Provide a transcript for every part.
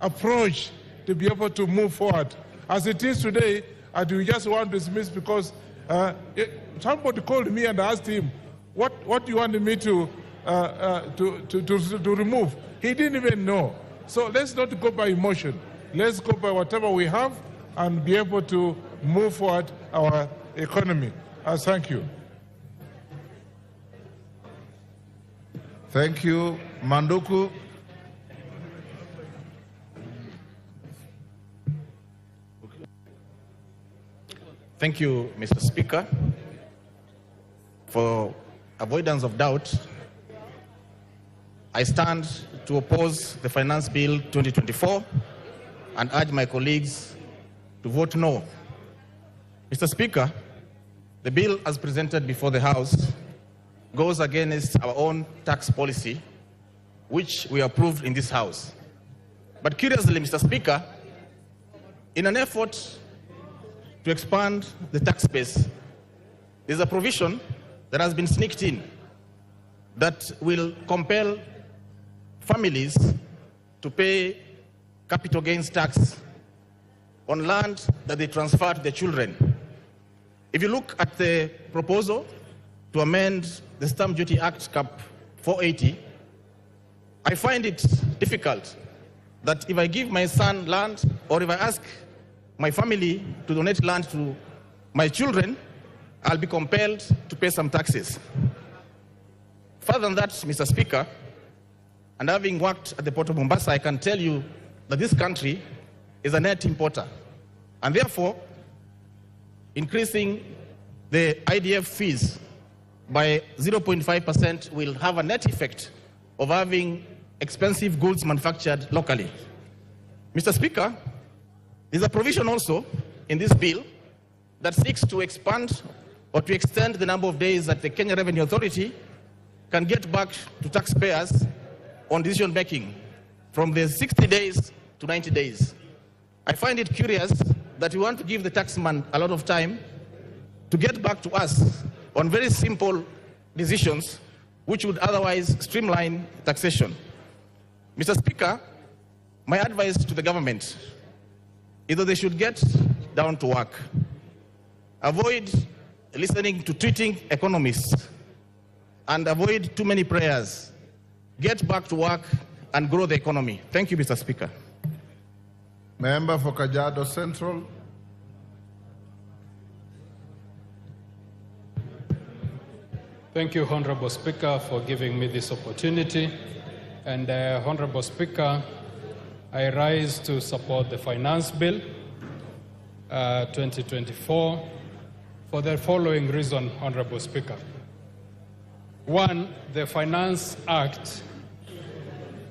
approach to be able to move forward. As it is today, I do just want to dismiss because somebody called me and asked him, what do you want me to remove? He didn't even know. So let's not go by emotion. Let's go by whatever we have and be able to move forward our economy. Thank you. Thank you. Manduku. Thank you, Mr. Speaker. For avoidance of doubt, I stand to oppose the Finance Bill 2024 and urge my colleagues to vote no. Mr. Speaker, the bill as presented before the House goes against our own tax policy, which we approved in this House. But curiously, Mr. Speaker, in an effort to expand the tax base, there's a provision that has been sneaked in that will compel families to pay capital gains tax on land that they transfer to their children. If you look at the proposal to amend the Stamp Duty Act Cap 480, I find it difficult that if I give my son land or if I ask my family to donate land to my children, I'll be compelled to pay some taxes. Further than that, Mr. Speaker, and having worked at the Port of Mombasa, I can tell you that this country is a net importer. And therefore, increasing the IDF fees by 0.5% will have a net effect of having expensive goods manufactured locally. Mr. Speaker, there's a provision also in this bill that seeks to expand or to extend the number of days that the Kenya Revenue Authority can get back to taxpayers on decision making from the 60 days to 90 days. I find it curious that we want to give the taxman a lot of time to get back to us on very simple decisions which would otherwise streamline taxation. Mr. Speaker, my advice to the government is that they should get down to work. Avoid listening to tweeting economists and avoid too many prayers. Get back to work and grow the economy. Thank you, Mr. Speaker. Member for Kajiado Central. Thank you, Honorable Speaker, for giving me this opportunity. And Honorable Speaker, I rise to support the Finance Bill 2024 for the following reason, Honorable Speaker. One, the Finance Act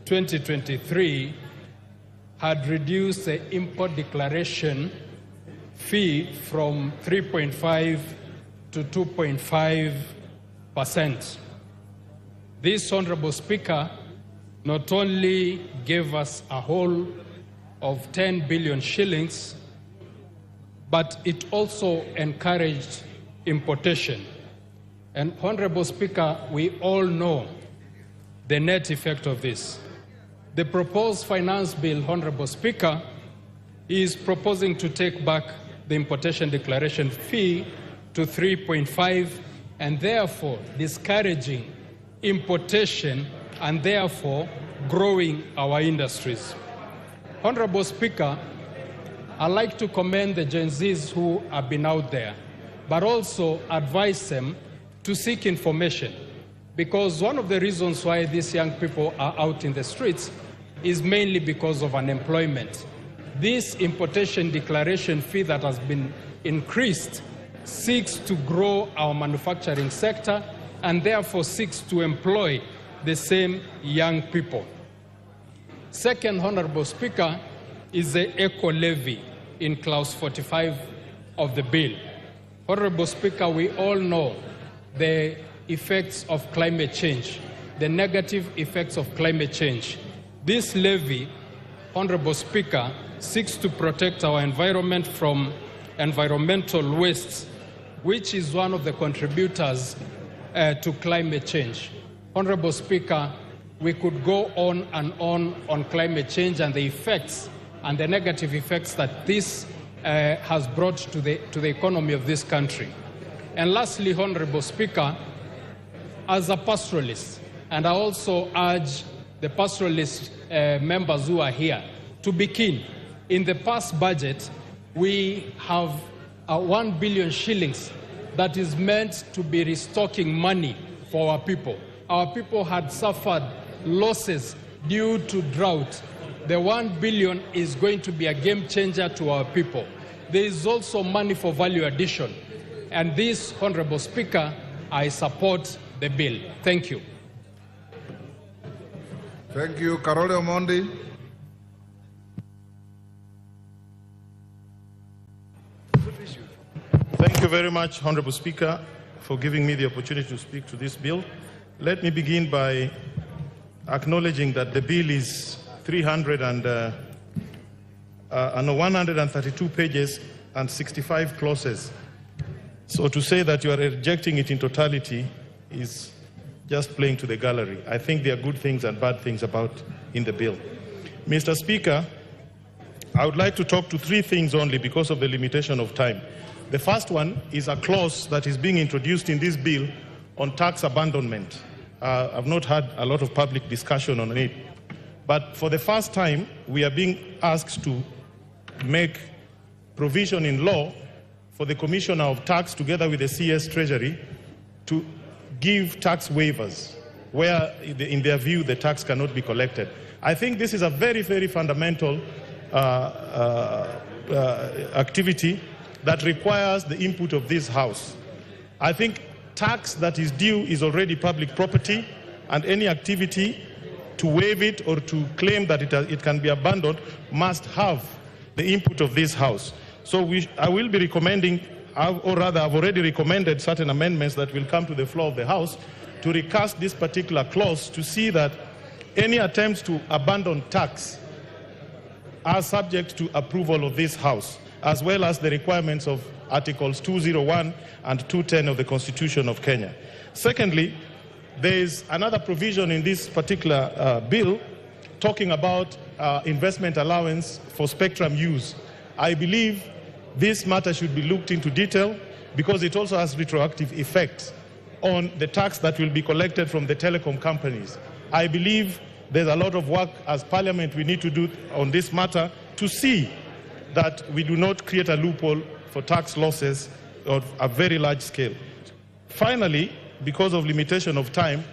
2023 had reduced the import declaration fee from 3.5 to 2.5%. This, Honorable Speaker, not only gave us a whole of 10 billion shillings, but it also encouraged importation. And Honorable Speaker, we all know the net effect of this. The proposed finance bill, Honorable Speaker, is proposing to take back the importation declaration fee to 3.5 and therefore discouraging importation and therefore growing our industries. Honorable Speaker, I'd like to commend the Gen Zs who have been out there, but also advise them to seek information, because one of the reasons why these young people are out in the streets is mainly because of unemployment. This importation declaration fee that has been increased seeks to grow our manufacturing sector and therefore seeks to employ the same young people. Second, Honorable Speaker, is the eco levy in clause 45 of the bill. Honorable Speaker, we all know the effects of climate change, the negative effects of climate change. This levy, Honorable Speaker, seeks to protect our environment from environmental wastes, which is one of the contributors to climate change. Honorable Speaker, we could go on on climate change and the effects and the negative effects that this has brought to the economy of this country. And lastly, Honorable Speaker, as a pastoralist, and I also urge the pastoralist members who are here to be keen. In the past budget, we have 1 billion shillings that is meant to be restocking money for our people. Our people had suffered losses due to drought. The 1 billion is going to be a game changer to our people. There is also money for value addition. And this, Honorable Speaker, I support the bill. Thank you. Thank you. Karole Omondi. Thank you very much, Honorable Speaker, for giving me the opportunity to speak to this bill. Let me begin by acknowledging that the bill is 132 pages and 65 clauses. So to say that you are rejecting it in totality is just playing to the gallery. I think there are good things and bad things in the bill. Mr. Speaker, I would like to talk to three things only because of the limitation of time. The first one is a clause that is being introduced in this bill on tax abandonment. I've not had a lot of public discussion on it. But for the first time, we are being asked to make provision in law for the Commissioner of Tax, together with the CS Treasury, to give tax waivers where, in their view, the tax cannot be collected. I think this is a very, very fundamental activity that requires the input of this House. I think tax that is due is already public property, and any activity to waive it or to claim that it can be abandoned must have the input of this House. So I will be recommending, or rather I've already recommended certain amendments that will come to the floor of the House to recast this particular clause to see that any attempts to abandon tax are subject to approval of this House, as well as the requirements of Articles 201 and 210 of the Constitution of Kenya. Secondly, there is another provision in this particular bill talking about investment allowance for spectrum use. I believe this matter should be looked into detail because it also has retroactive effects on the tax that will be collected from the telecom companies. I believe there's a lot of work as Parliament we need to do on this matter to see that we do not create a loophole for tax losses of a very large scale. Finally, because of limitation of time,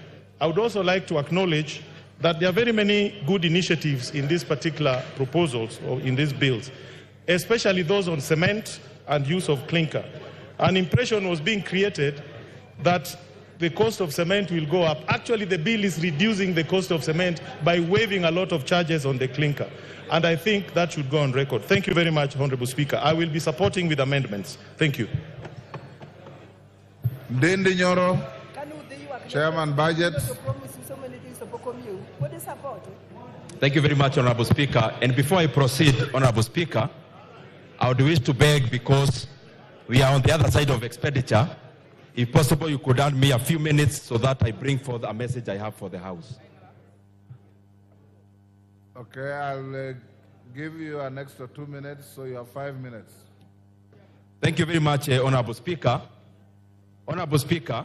I would also like to acknowledge that there are very many good initiatives in these particular proposals or in these bills, especially those on cement and use of clinker. An impression was being created that the cost of cement will go up. Actually, the bill is reducing the cost of cement by waiving a lot of charges on the clinker. And I think that should go on record. Thank you very much, Honorable Speaker. I will be supporting with amendments. Thank you. Ndindi Nyoro, Chairman Budget. Thank you very much, Honorable Speaker. And before I proceed, Honorable Speaker, I would wish to beg, because we are on the other side of expenditure, if possible, you could hand me a few minutes so that I bring forth a message I have for the House. Okay, I'll give you an extra 2 minutes, so you have 5 minutes. Thank you very much, Honorable Speaker. Honorable Speaker,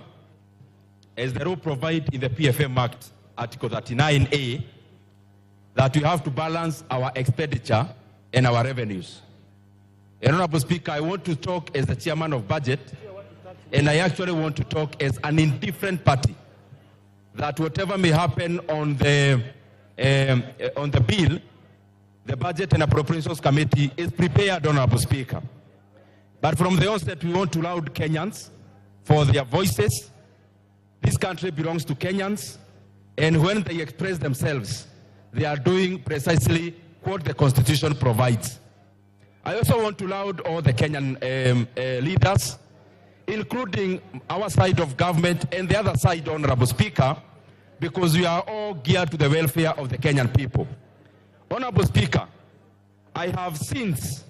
as the rule provides in the PFM Act, Article 39A, that we have to balance our expenditure and our revenues. Honorable Speaker, I want to talk as the chairman of budget, and I actually want to talk as an indifferent party, that whatever may happen on the bill, the Budget and Appropriations Committee is prepared, Honorable Speaker. But from the onset, we want to laud Kenyans for their voices. This country belongs to Kenyans, and when they express themselves, they are doing precisely what the Constitution provides. I also want to laud all the Kenyan leaders, including our side of government and the other side, Honorable Speaker, because we are all geared to the welfare of the Kenyan people. Honorable Speaker, I have since,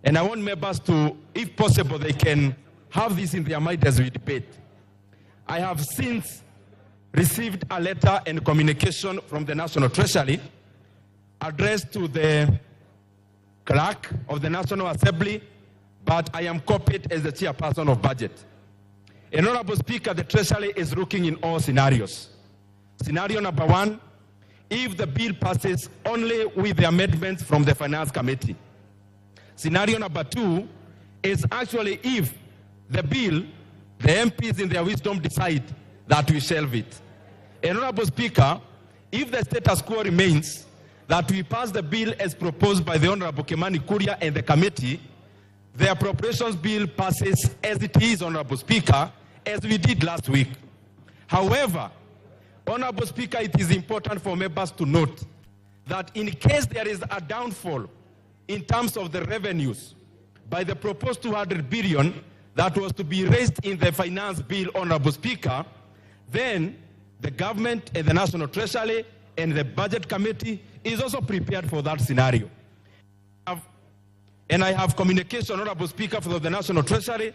and I want members to, if possible, they can have this in their mind as we debate. I have since received a letter and communication from the National Treasury addressed to the clerk of the National Assembly, but I am copied as the chairperson of budget. And Honorable Speaker, the Treasury is looking in all scenarios. Scenario number one, if the bill passes only with the amendments from the Finance Committee. Scenario number two is actually if the bill, the MPs in their wisdom decide that we shelve it. And Honorable Speaker, if the status quo remains, that we pass the bill as proposed by the Honorable Kimani Kuria and the committee, the appropriations bill passes as it is, Honorable Speaker, as we did last week. However, Honorable Speaker, it is important for members to note that in case there is a downfall in terms of the revenues by the proposed 200 billion that was to be raised in the finance bill, Honorable Speaker, then the government and the National Treasury and the Budget Committee is also prepared for that scenario. And I have communication, Honorable Speaker, from the National Treasury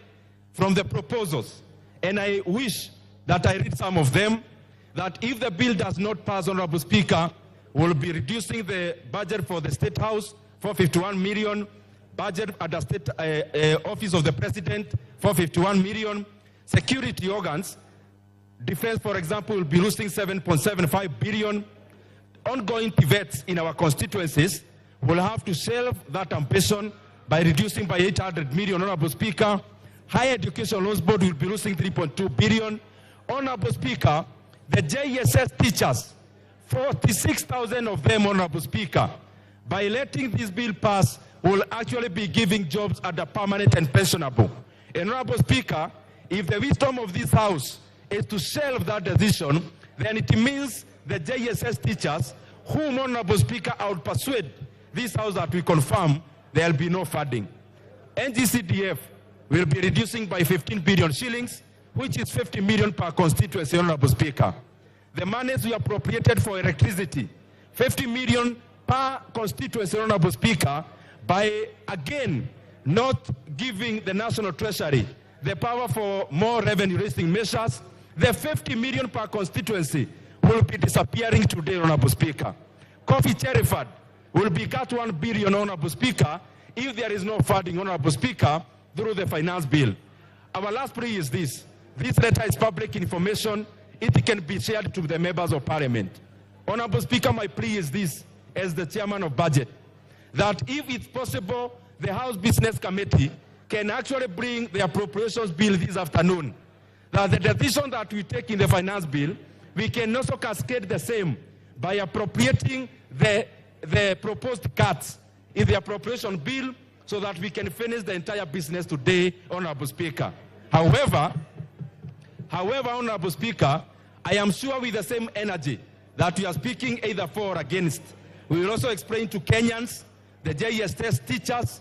from the proposals. And I wish that I read some of them, that if the bill does not pass, Honorable Speaker, we'll be reducing the budget for the State House for 51 million, budget at the State Office of the President for 51 million, security organs, defense, for example, will be losing 7.75 billion, ongoing pivots in our constituencies will have to shelve that ambition by reducing by 800 million, Honorable Speaker. Higher Education Loans Board will be losing 3.2 billion. Honorable Speaker, the JSS teachers, 46,000 of them, Honorable Speaker, by letting this bill pass, will actually be giving jobs at the permanent and pensionable. And Honorable Speaker, if the wisdom of this House is to shelve that decision, then it means the JSS teachers, whom, Honorable Speaker, I would persuade this House that we confirm there will be no funding. NGCDF will be reducing by 15 billion shillings, which is 50 million per constituency, Honorable Speaker. The monies we appropriated for electricity, 50 million per constituency, Honorable Speaker, by, again, not giving the National Treasury the power for more revenue-raising measures, the 50 million per constituency will be disappearing today, Honorable Speaker. Coffee Cheriford will be cut 1 billion, Honorable Speaker, if there is no funding, Honorable Speaker, through the finance bill. Our last plea is this. This letter is public information. It can be shared to the members of Parliament. Honorable Speaker, my plea is this, as the chairman of budget, that if it's possible, the House Business Committee can actually bring the appropriations bill this afternoon. That the decision that we take in the finance bill, we can also cascade the same by appropriating the proposed cuts in the appropriation bill so that we can finish the entire business today, Honorable Speaker. However, Honorable Speaker, I am sure with the same energy that we are speaking either for or against, we will also explain to Kenyans, the JSS teachers,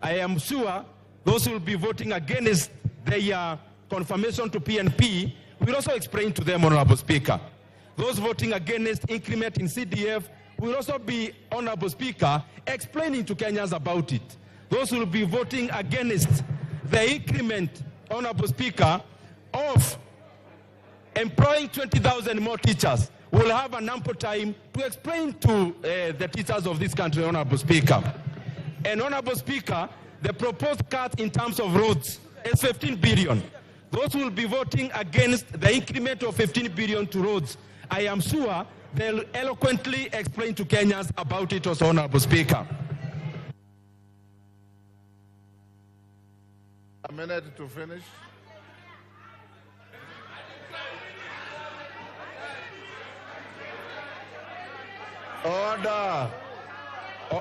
I am sure those who will be voting against their confirmation to PNP, we will also explain to them, Honorable Speaker. Those voting against increment in CDF will also be, Honorable Speaker, explaining to Kenyans about it. Those who will be voting against the increment, Honorable Speaker, of employing 20,000 more teachers will have an ample time to explain to the teachers of this country, Honorable Speaker. And Honorable Speaker, the proposed cut in terms of roads is 15 billion. Those who will be voting against the increment of 15 billion to roads, I am sure they'll eloquently explain to Kenyans about it also, Honorable Speaker. A minute to finish. Order.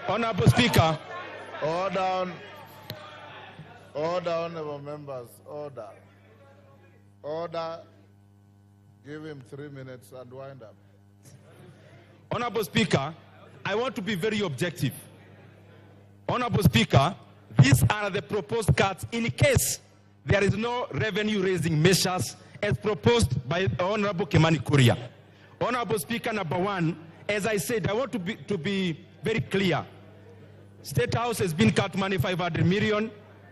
Honorable Speaker. Order. Order, honorable members. Order. Order. Give him 3 minutes and wind up. Honorable Speaker, I want to be very objective. Honorable Speaker, these are the proposed cuts in case there is no revenue-raising measures as proposed by Honorable Kimani Kuria. Honorable Speaker, number one, as I said, I want to be very clear. State House has been cut money 500 million.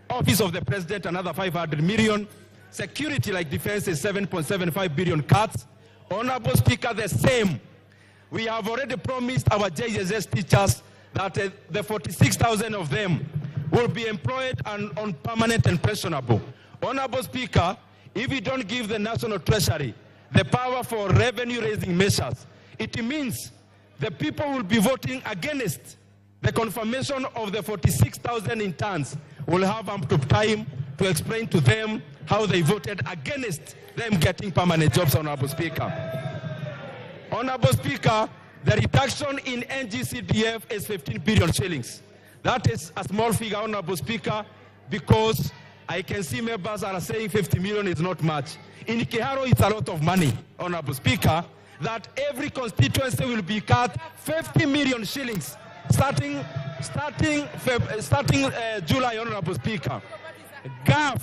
Office of the President, another 500 million. Security like defense is 7.75 billion cuts. Honorable Speaker, the same. We have already promised our JSS teachers that the 46,000 of them will be employed and on permanent and pensionable. Honorable Speaker, if we don't give the National Treasury the power for revenue-raising measures, it means the people will be voting against the confirmation of the 46,000 interns. Will have up to time to explain to them how they voted against them getting permanent jobs, Honorable Speaker. Honorable Speaker, the reduction in NGCDF is 15 billion shillings. That is a small figure, Honorable Speaker, because I can see members are saying 50 million is not much. In Kiharo, it's a lot of money, Honorable Speaker, that every constituency will be cut 50 million shillings starting July, Honorable Speaker. GAF,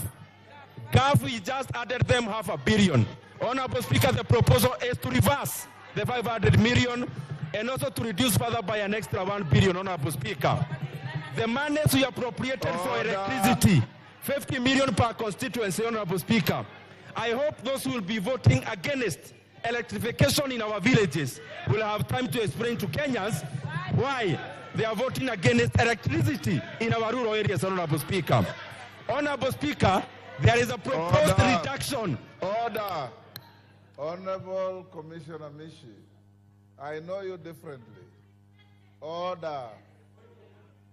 we just added them 500 million. Honorable Speaker, the proposal is to reverse the 500 million and also to reduce further by an extra 1 billion, Honorable Speaker. The monies we appropriated for electricity, 50 million per constituency, Honorable Speaker. I hope those who will be voting against electrification in our villages will have time to explain to Kenyans why they are voting against electricity in our rural areas, Honorable Speaker. Honorable Speaker, there is a proposed reduction. Order. Honorable Commissioner Mishi, I know you differently. Order.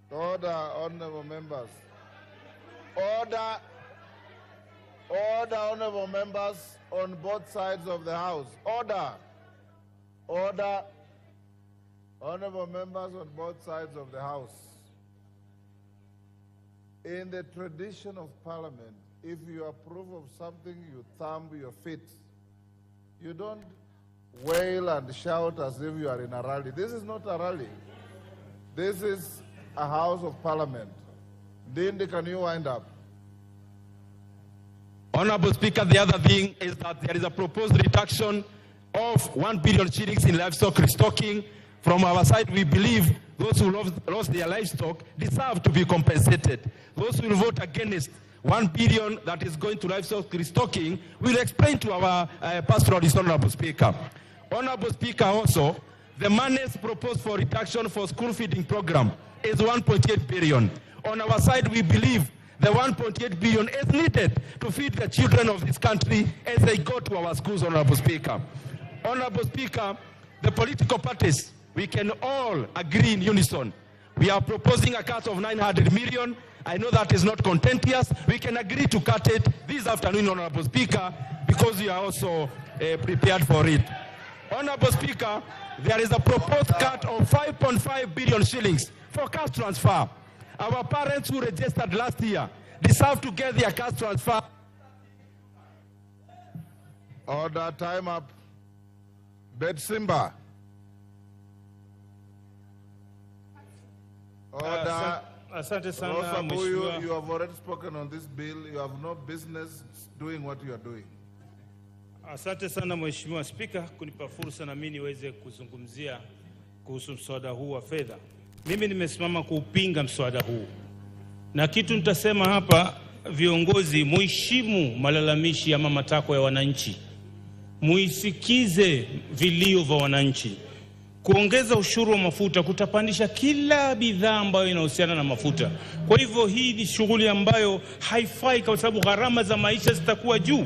Order, honorable members. Order. Order, honorable members on both sides of the House. Order. Order. Honorable members on both sides of the House. In the tradition of Parliament, if you approve of something, you thumb your feet. You don't wail and shout as if you are in a rally. This is not a rally. This is a House of Parliament. Dindi, can you wind up? Honorable Speaker, the other thing is that there is a proposed reduction of 1 billion shillings in livestock restocking. From our side, we believe those who lost their livestock deserve to be compensated. Those who will vote against 1 billion that is going to livestock restocking will explain to our pastoralist, Honorable Speaker. Honorable Speaker, also, the monies proposed for reduction for school feeding program is 1.8 billion. On our side, we believe the 1.8 billion is needed to feed the children of this country as they go to our schools, Honorable Speaker. Honorable Speaker, the political parties, we can all agree in unison. We are proposing a cut of 900 million. I know that is not contentious. We can agree to cut it this afternoon, Honorable Speaker, because we are also prepared for it. Honorable Speaker, there is a proposed cut of 5.5 billion shillings for cash transfer. Our parents who registered last year deserve to get their cash transfer. Order, time up. Bet Simba. Order. Asante sana, Mheshimiwa. You have already spoken on this bill. You have no business doing what you are doing. Asante sana Mheshimiwa Spika kunipa fursa na mimi niweze kuzungumzia kuhusu mswada huu wa fedha. Mimi nimesimama kuupinga mswada huu. Na kitu nitasema hapa, viongozi muheshimu malalamishi ama matakwa ya wananchi. Muisikize vilio vya wananchi. Kuongeza ushuru wa mafuta kutapandisha kila bidhaa ambayo inahusiana na mafuta. Kwa hivyo hii ni shughuli ambayo haifai kwa sababu gharama za maisha zitakuwa juu.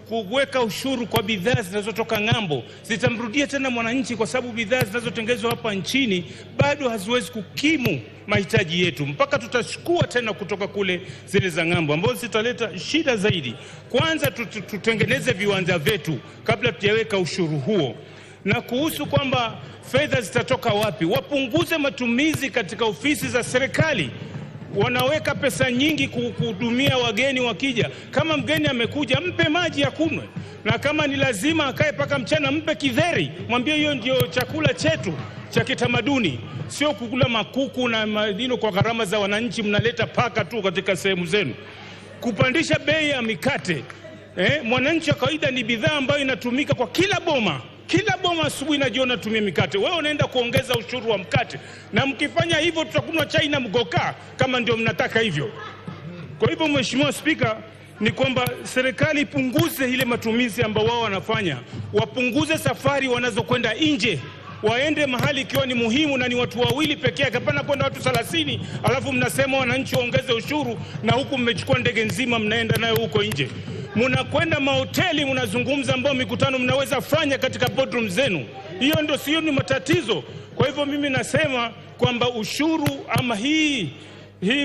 Kuweka ushuru kwa bidhaa zinazotoka ng'ambo zitamrudia tena mwananchi, kwa sababu bidhaa zinazotengenezwa hapa nchini bado haziwezi kukimu mahitaji yetu, mpaka tutachukua tena kutoka kule zile za ng'ambo, ambazo zitaleta shida zaidi. Kwanza tutengeneze viwanda vyetu kabla tujaweka ushuru huo. Na kuhusu kwamba fedha zitatoka wapi, wapunguze matumizi katika ofisi za serikali. Wanaweka pesa nyingi kuhudumia wageni wakija. Kama mgeni amekuja, mpe maji ya kunywa. Na kama ni lazima akae paka mchana, mpe kidheri. Mwambie hiyo ndio chakula chetu cha kitamaduni. Sio kukula makuku na madino kwa gharama za wananchi, mnaleta paka tu katika sehemu zenu. Kupandisha bei ya mikate. Mwananchi wa kawaida ni bidhaa ambayo inatumika kwa kila boma. Kila boma asubuhi na jioni natumia mikate. Wewe unaenda kuongeza ushuru wa mkate. Na mkifanya hivyo tutakunywa chai na mgoka kama ndio mnataka hivyo. Kwa hivyo Mheshimiwa Spika, ni kwamba serikali ipunguze ile matumizi ambao wao wanafanya, wapunguze safari wanazokwenda nje, waende mahali ikiwa ni muhimu na ni watu wawili pekee yake, hapana kwenda watu 30 alafu mnasema wananchi waongeze ushuru na huku mmechukua ndege nzima mnaenda nayo huko nje. Mnakwenda mahoteli, mnazungumza ambao mikutano mnaweza fanya katika boardroom zenu. Hiyo ndio sio ni matatizo. Kwa hivyo mimi nasema kwamba ushuru ama hii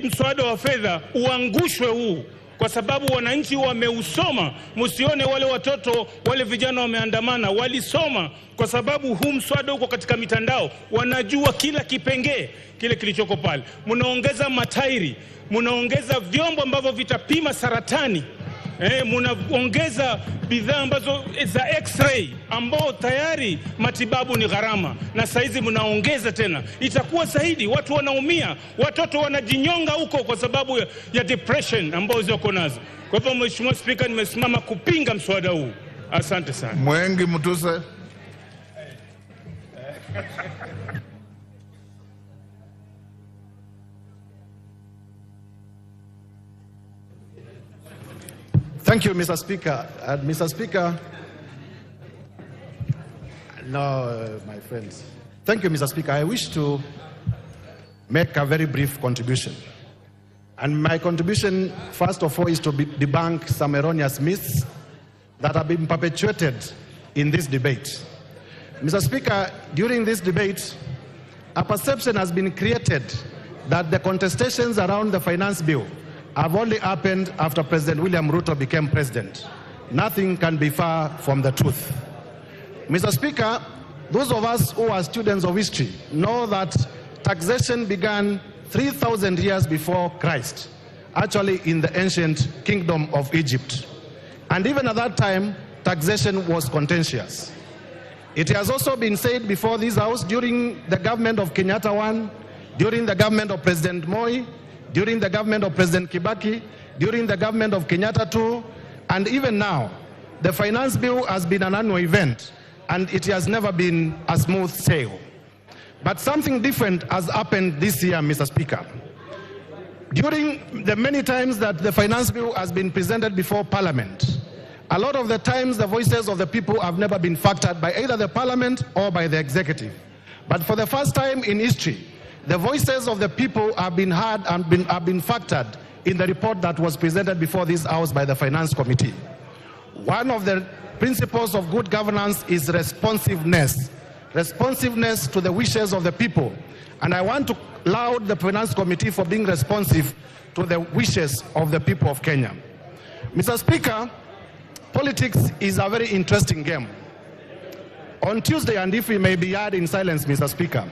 mswada wa fedha uangushwe huu, kwa sababu wananchi wameusoma. Msione wale watoto wale vijana wameandamana, walisoma kwa sababu huu mswada uko katika mitandao, wanajua kila kipengee kile kilichoko pale. Mnaongeza matairi, mnaongeza vyombo ambavyo vitapima saratani, mnaongeza bidhaa ambazo za x-ray ambao tayari matibabu ni gharama, na saizi mnaongeza tena. Itakuwa zaidi, watu wanaumia, watoto wanajinyonga huko kwa sababu ya depression ambao ziko nazo. Kwa hivyo Mheshimiwa Spika, nimesimama kupinga mswada huu. Asante sana. Mwengi Mutuse. Thank you, Mr. Speaker. Mr. Speaker, my friends. Thank you, Mr. Speaker. I wish to make a very brief contribution. And my contribution, first of all, is to debunk some erroneous myths that have been perpetuated in this debate. Mr. Speaker, during this debate, a perception has been created that the contestations around the finance bill have only happened after President William Ruto became president. Nothing can be far from the truth. Mr. Speaker, those of us who are students of history know that taxation began 3,000 years before Christ, actually in the ancient kingdom of Egypt. And even at that time, taxation was contentious. It has also been said before this House during the government of Kenyatta I, during the government of President Moi, during the government of President Kibaki, during the government of Kenyatta II, and even now, the finance bill has been an annual event, and it has never been a smooth sail. But something different has happened this year, Mr. Speaker. During the many times that the finance bill has been presented before Parliament, a lot of the times the voices of the people have never been factored by either the Parliament or by the executive. But for the first time in history, the voices of the people have been heard and have been factored in the report that was presented before this House by the Finance Committee. One of the principles of good governance is responsiveness. Responsiveness to the wishes of the people. And I want to laud the Finance Committee for being responsive to the wishes of the people of Kenya. Mr. Speaker, politics is a very interesting game. On Tuesday, and if we may be heard in silence, Mr. Speaker,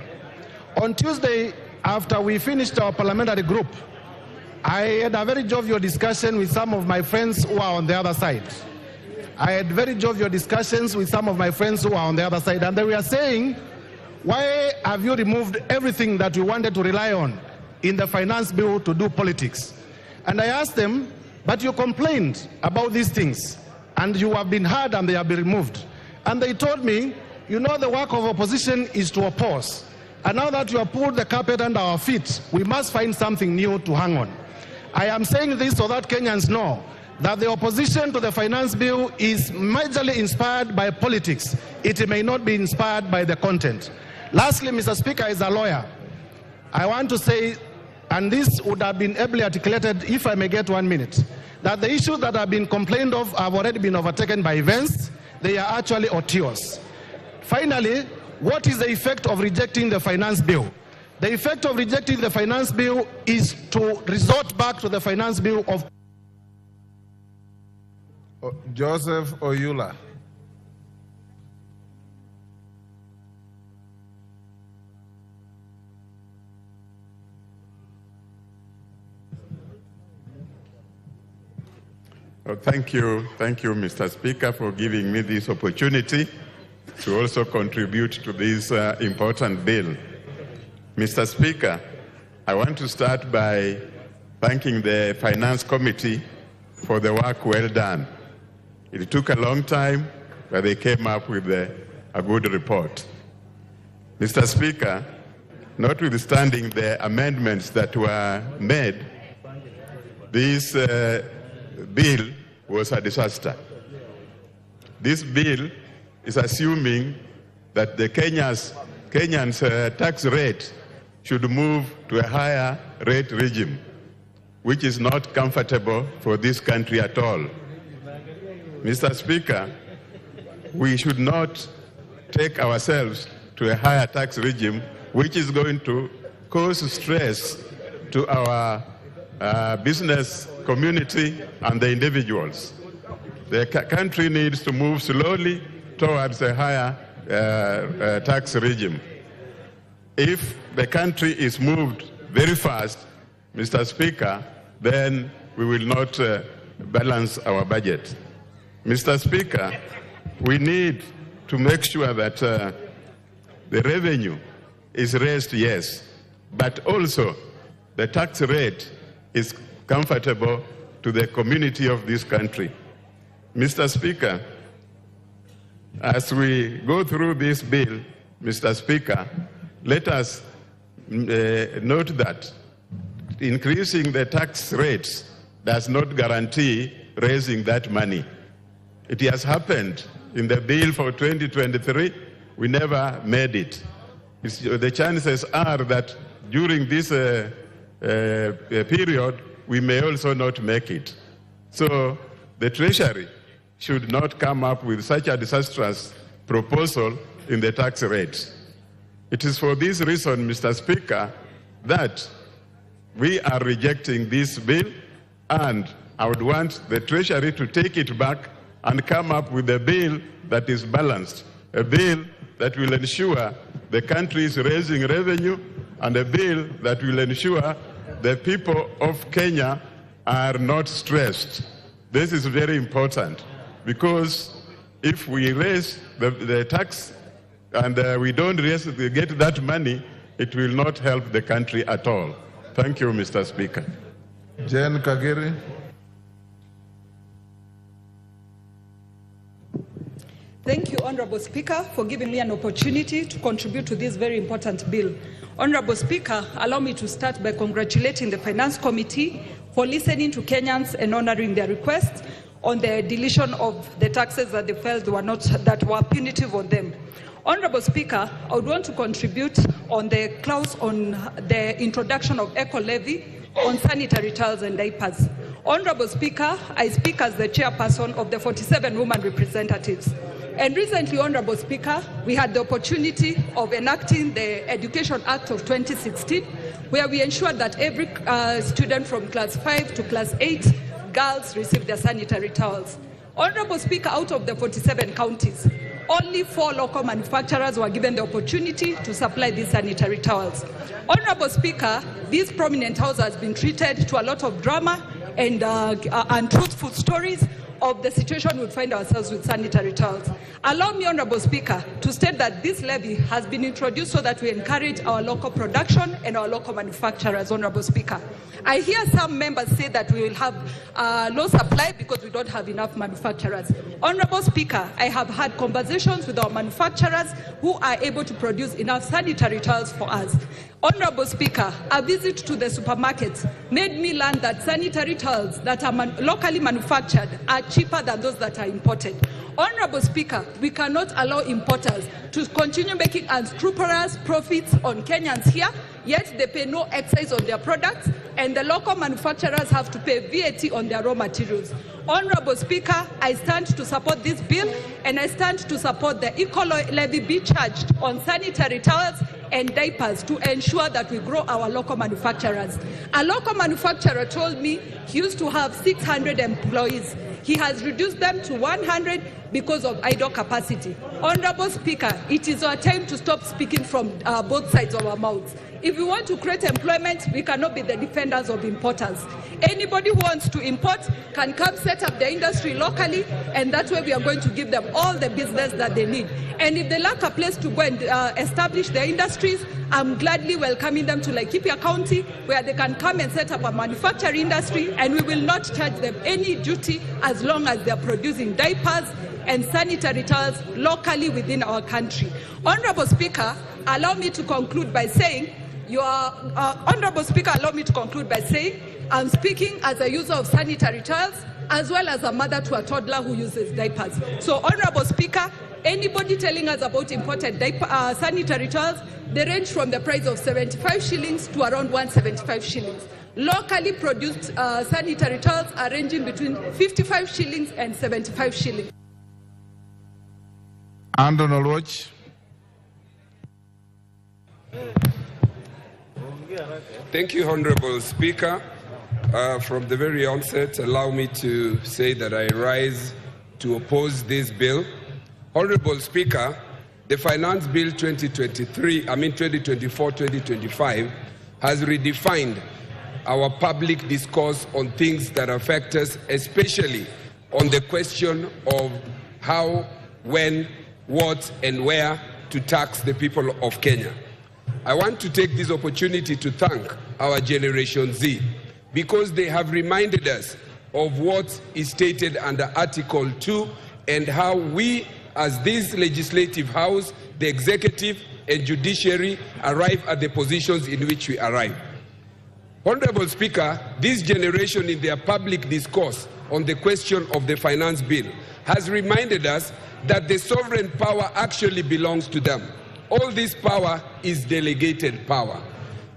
on Tuesday, after we finished our parliamentary group, I had a very jovial discussion with some of my friends who are on the other side. I had very jovial discussions with some of my friends who are on the other side, and they were saying, why have you removed everything that you wanted to rely on in the finance bill to do politics? And I asked them, but you complained about these things, and you have been heard and they have been removed. And they told me, you know, the work of opposition is to oppose. And now that you have pulled the carpet under our feet, we must find something new to hang on. I am saying this so that Kenyans know that the opposition to the finance bill is majorly inspired by politics. It may not be inspired by the content. Lastly, Mr. Speaker, as a lawyer, I want to say, and this would have been ably articulated if I may get 1 minute, that the issues that have been complained of have already been overtaken by events. They are actually otious. Finally, what is the effect of rejecting the finance bill? The effect of rejecting the finance bill is to resort back to the finance bill of Joseph Oyula. Thank you, Mr. Speaker, for giving me this opportunity to also contribute to this important bill. Mr. Speaker, I want to start by thanking the Finance Committee for the work well done. It took a long time, but they came up with a good report. Mr. Speaker, notwithstanding the amendments that were made, this bill was a disaster. This bill is assuming that the Kenyans' tax rate should move to a higher rate regime, which is not comfortable for this country at all. Mr. Speaker, we should not take ourselves to a higher tax regime, which is going to cause stress to our business community and the individuals. The country needs to move slowly towards a higher tax regime. If the country is moved very fast, Mr. Speaker, then we will not balance our budget. Mr. Speaker, we need to make sure that the revenue is raised, yes, but also the tax rate is comfortable to the community of this country. Mr. Speaker, as we go through this bill, Mr. Speaker, let us note that increasing the tax rates does not guarantee raising that money. It has happened in the bill for 2023. We never made it. The chances are that during this period, we may also not make it. So the Treasury should not come up with such a disastrous proposal in the tax rates. It is for this reason, Mr. Speaker, that we are rejecting this bill, and I would want the Treasury to take it back and come up with a bill that is balanced, a bill that will ensure the country is raising revenue, and a bill that will ensure the people of Kenya are not stressed. This is very important, because if we raise the tax and we don't get that money, it will not help the country at all. Thank you, Mr. Speaker. Jane Kagiri. Thank you, Honorable Speaker, for giving me an opportunity to contribute to this very important bill. Honorable Speaker, allow me to start by congratulating the Finance Committee for listening to Kenyans and honoring their request on the deletion of the taxes that they felt that were punitive on them. Honorable Speaker, I would want to contribute on the clause on the introduction of eco-levy on sanitary towels and diapers. Honorable Speaker, I speak as the chairperson of the 47 women representatives. And recently, Honorable Speaker, we had the opportunity of enacting the Education Act of 2016, where we ensured that every student from class 5 to class 8, girls receive their sanitary towels. Honorable Speaker, out of the 47 counties, only 4 local manufacturers were given the opportunity to supply these sanitary towels. Honorable Speaker, this prominent house has been treated to a lot of drama and untruthful stories of the situation we find ourselves with sanitary towels. Allow me, Honorable Speaker, to state that this levy has been introduced so that we encourage our local production and our local manufacturers, Honorable Speaker. I hear some members say that we will have low supply because we don't have enough manufacturers. Honorable Speaker, I have had conversations with our manufacturers who are able to produce enough sanitary towels for us. Honorable Speaker, a visit to the supermarkets made me learn that sanitary towels that are locally manufactured are cheaper than those that are imported. Honorable Speaker, we cannot allow importers to continue making unscrupulous profits on Kenyans here, yet they pay no excise on their products, and the local manufacturers have to pay VAT on their raw materials. Honorable Speaker, I stand to support this bill, and I stand to support the eco-levy be charged on sanitary towels and diapers to ensure that we grow our local manufacturers. A local manufacturer told me he used to have 600 employees. He has reduced them to 100 because of idle capacity. Honorable Speaker, it is our time to stop speaking from both sides of our mouths. If we want to create employment, we cannot be the defenders of importers. Anybody who wants to import can come set up the industry locally, and that way we are going to give them all the business that they need. And if they lack a place to go and establish their industries, I'm gladly welcoming them to Laikipia County, where they can come and set up a manufacturing industry, and we will not charge them any duty as long as they are producing diapers and sanitary towels locally within our country. Honorable Speaker, allow me to conclude by saying, Honorable Speaker, allow me to conclude by saying, I'm speaking as a user of sanitary towels. as well as a mother to a toddler who uses diapers. So, Honorable Speaker, anybody telling us about imported sanitary towels, they range from the price of 75 shillings to around 175 shillings. Locally produced sanitary towels are ranging between 55 shillings and 75 shillings. Andon Oloch. Thank you, Honorable Speaker. From the very onset, allow me to say that I rise to oppose this bill. Honorable Speaker, the Finance Bill 2024-2025 has redefined our public discourse on things that affect us, especially on the question of how, when, what, and where to tax the people of Kenya. I want to take this opportunity to thank our Generation Z because they have reminded us of what is stated under Article 2 and how we, as this legislative house, the executive and judiciary, arrive at the positions in which we arrive. Honorable Speaker, this generation in their public discourse on the question of the finance bill has reminded us that the sovereign power actually belongs to them. All this power is delegated power.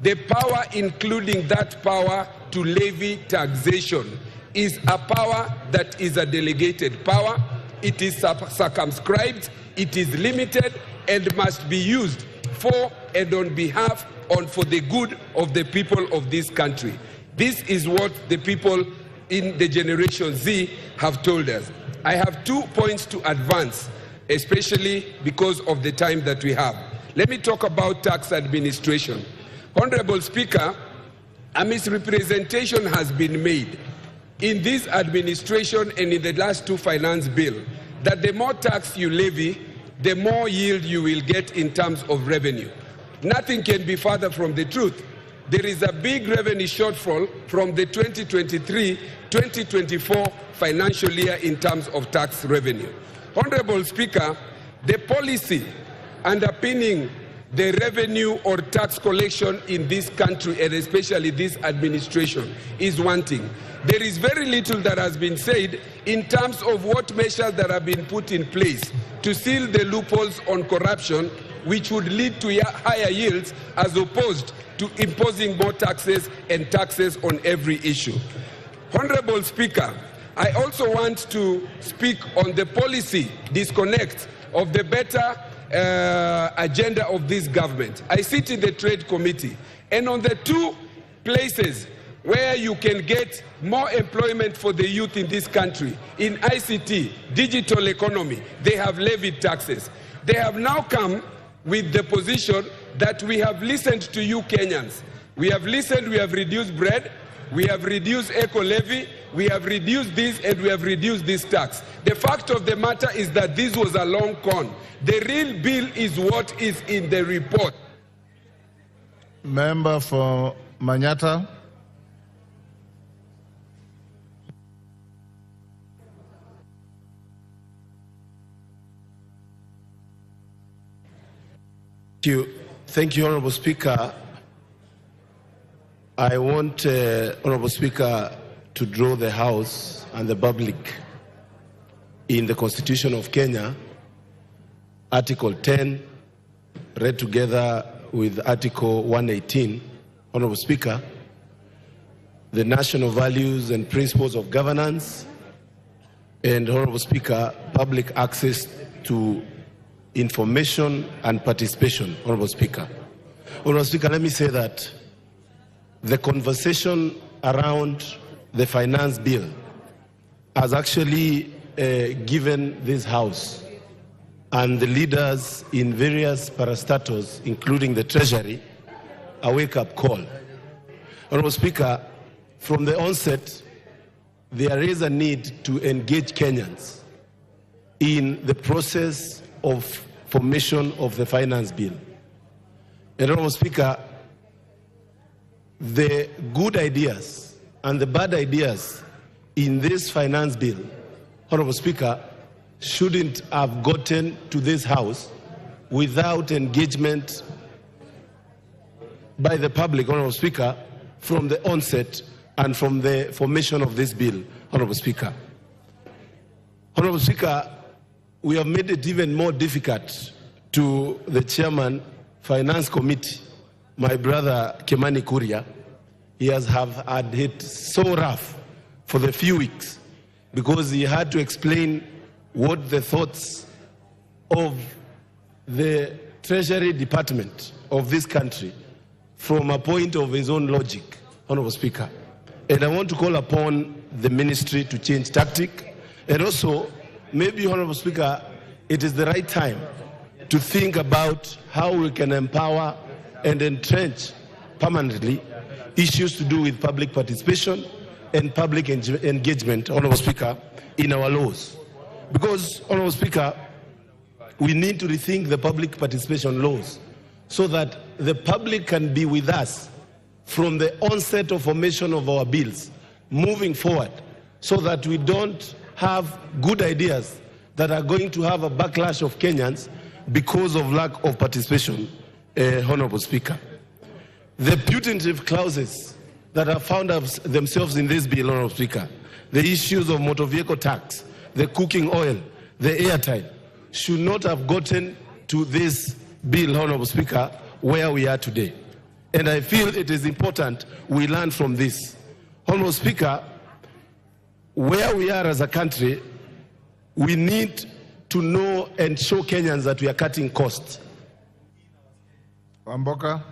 The power, including that power to levy taxation, is a power that is a delegated power. It is circumscribed, it is limited, and must be used for and on behalf for the good of the people of this country. This is what the people in the Generation Z have told us. I have 2 points to advance, especially because of the time that we have. Let me talk about tax administration. Honorable Speaker, a misrepresentation has been made in this administration and in the last 2 finance bills that the more tax you levy, the more yield you will get in terms of revenue. Nothing can be further from the truth. There is a big revenue shortfall from the 2023-2024 financial year in terms of tax revenue. Honorable Speaker, the policy underpinning the revenue or tax collection in this country, and especially this administration, is wanting. There is very little that has been said in terms of what measures that have been put in place to seal the loopholes on corruption, which would lead to higher yields as opposed to imposing more taxes and taxes on every issue. Honorable Speaker, I also want to speak on the policy disconnect of the better agenda of this government. I sit in the Trade Committee, and on the 2 places where you can get more employment for the youth in this country, in ICT, digital economy, they have levied taxes. They have now come with the position that we have listened to you Kenyans. We have listened, we have reduced bread, we have reduced eco levy, we have reduced this, and we have reduced this tax. The fact of the matter is that this was a long con. The real bill is what is in the report. Member for Manyata. Thank you, Honorable Speaker. I want, Honorable Speaker, to draw the House and the public in the Constitution of Kenya, Article 10, read together with Article 118, Honorable Speaker, the national values and principles of governance, and, Honorable Speaker, public access to information and participation, Honorable Speaker. Honorable Speaker, let me say that the conversation around the finance bill has actually given this House and the leaders in various parastatos, including the Treasury, a wake-up call. Honorable Speaker, from the onset, there is a need to engage Kenyans in the process of formation of the finance bill. And Honorable Speaker, the good ideas and the bad ideas in this finance bill, Honorable Speaker, shouldn't have gotten to this House without engagement by the public, Honorable Speaker, from the onset and from the formation of this bill, Honorable Speaker. Honorable Speaker, we have made it even more difficult to the Chairman, Finance Committee, my brother Kimani Kuria. He has had it so rough for the few weeks because he had to explain what the thoughts of the Treasury Department of this country from a point of his own logic, Honorable Speaker. And I want to call upon the ministry to change tactic. And also, maybe, Honorable Speaker, it is the right time to think about how we can empower and entrench permanently issues to do with public participation and public engagement, Honorable Speaker, in our laws. Because, Honorable Speaker, we need to rethink the public participation laws so that the public can be with us from the onset of formation of our bills, moving forward, so that we don't have good ideas that are going to have a backlash of Kenyans because of lack of participation, Honorable Speaker. The putative clauses that have found themselves in this bill, Honorable Speaker, the issues of motor vehicle tax, the cooking oil, the airtime, should not have gotten to this bill, Honorable Speaker, where we are today. And I feel it is important we learn from this. Honorable Speaker, where we are as a country, we need to know and show Kenyans that we are cutting costs. Wamboka.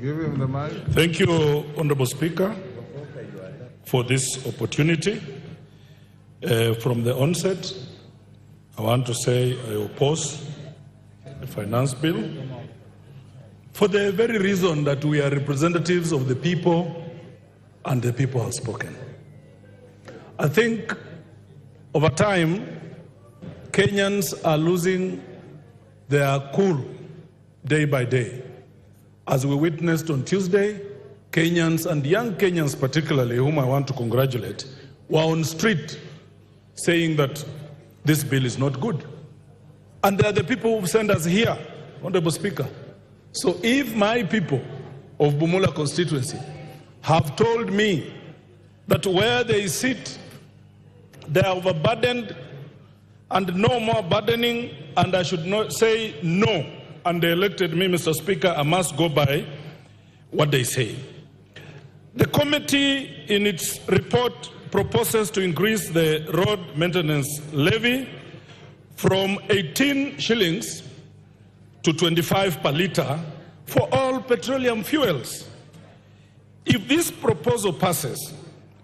Give him the mic. Thank you, Honorable Speaker, for this opportunity. From the onset, I want to say I oppose the finance bill for the very reason that we are representatives of the people and the people have spoken. I think over time, Kenyans are losing their cool day by day. As we witnessed on Tuesday, Kenyans and young Kenyans particularly, whom I want to congratulate, were on street saying that this bill is not good. And they are the people who sent us here, Honorable Speaker. So if my people of Bumula constituency have told me that where they sit, they are overburdened and no more burdening, and I should not say no, and they elected me, Mr. Speaker, I must go by what they say. The committee, in its report, proposes to increase the road maintenance levy from 18 shillings to 25 per litre for all petroleum fuels. If this proposal passes,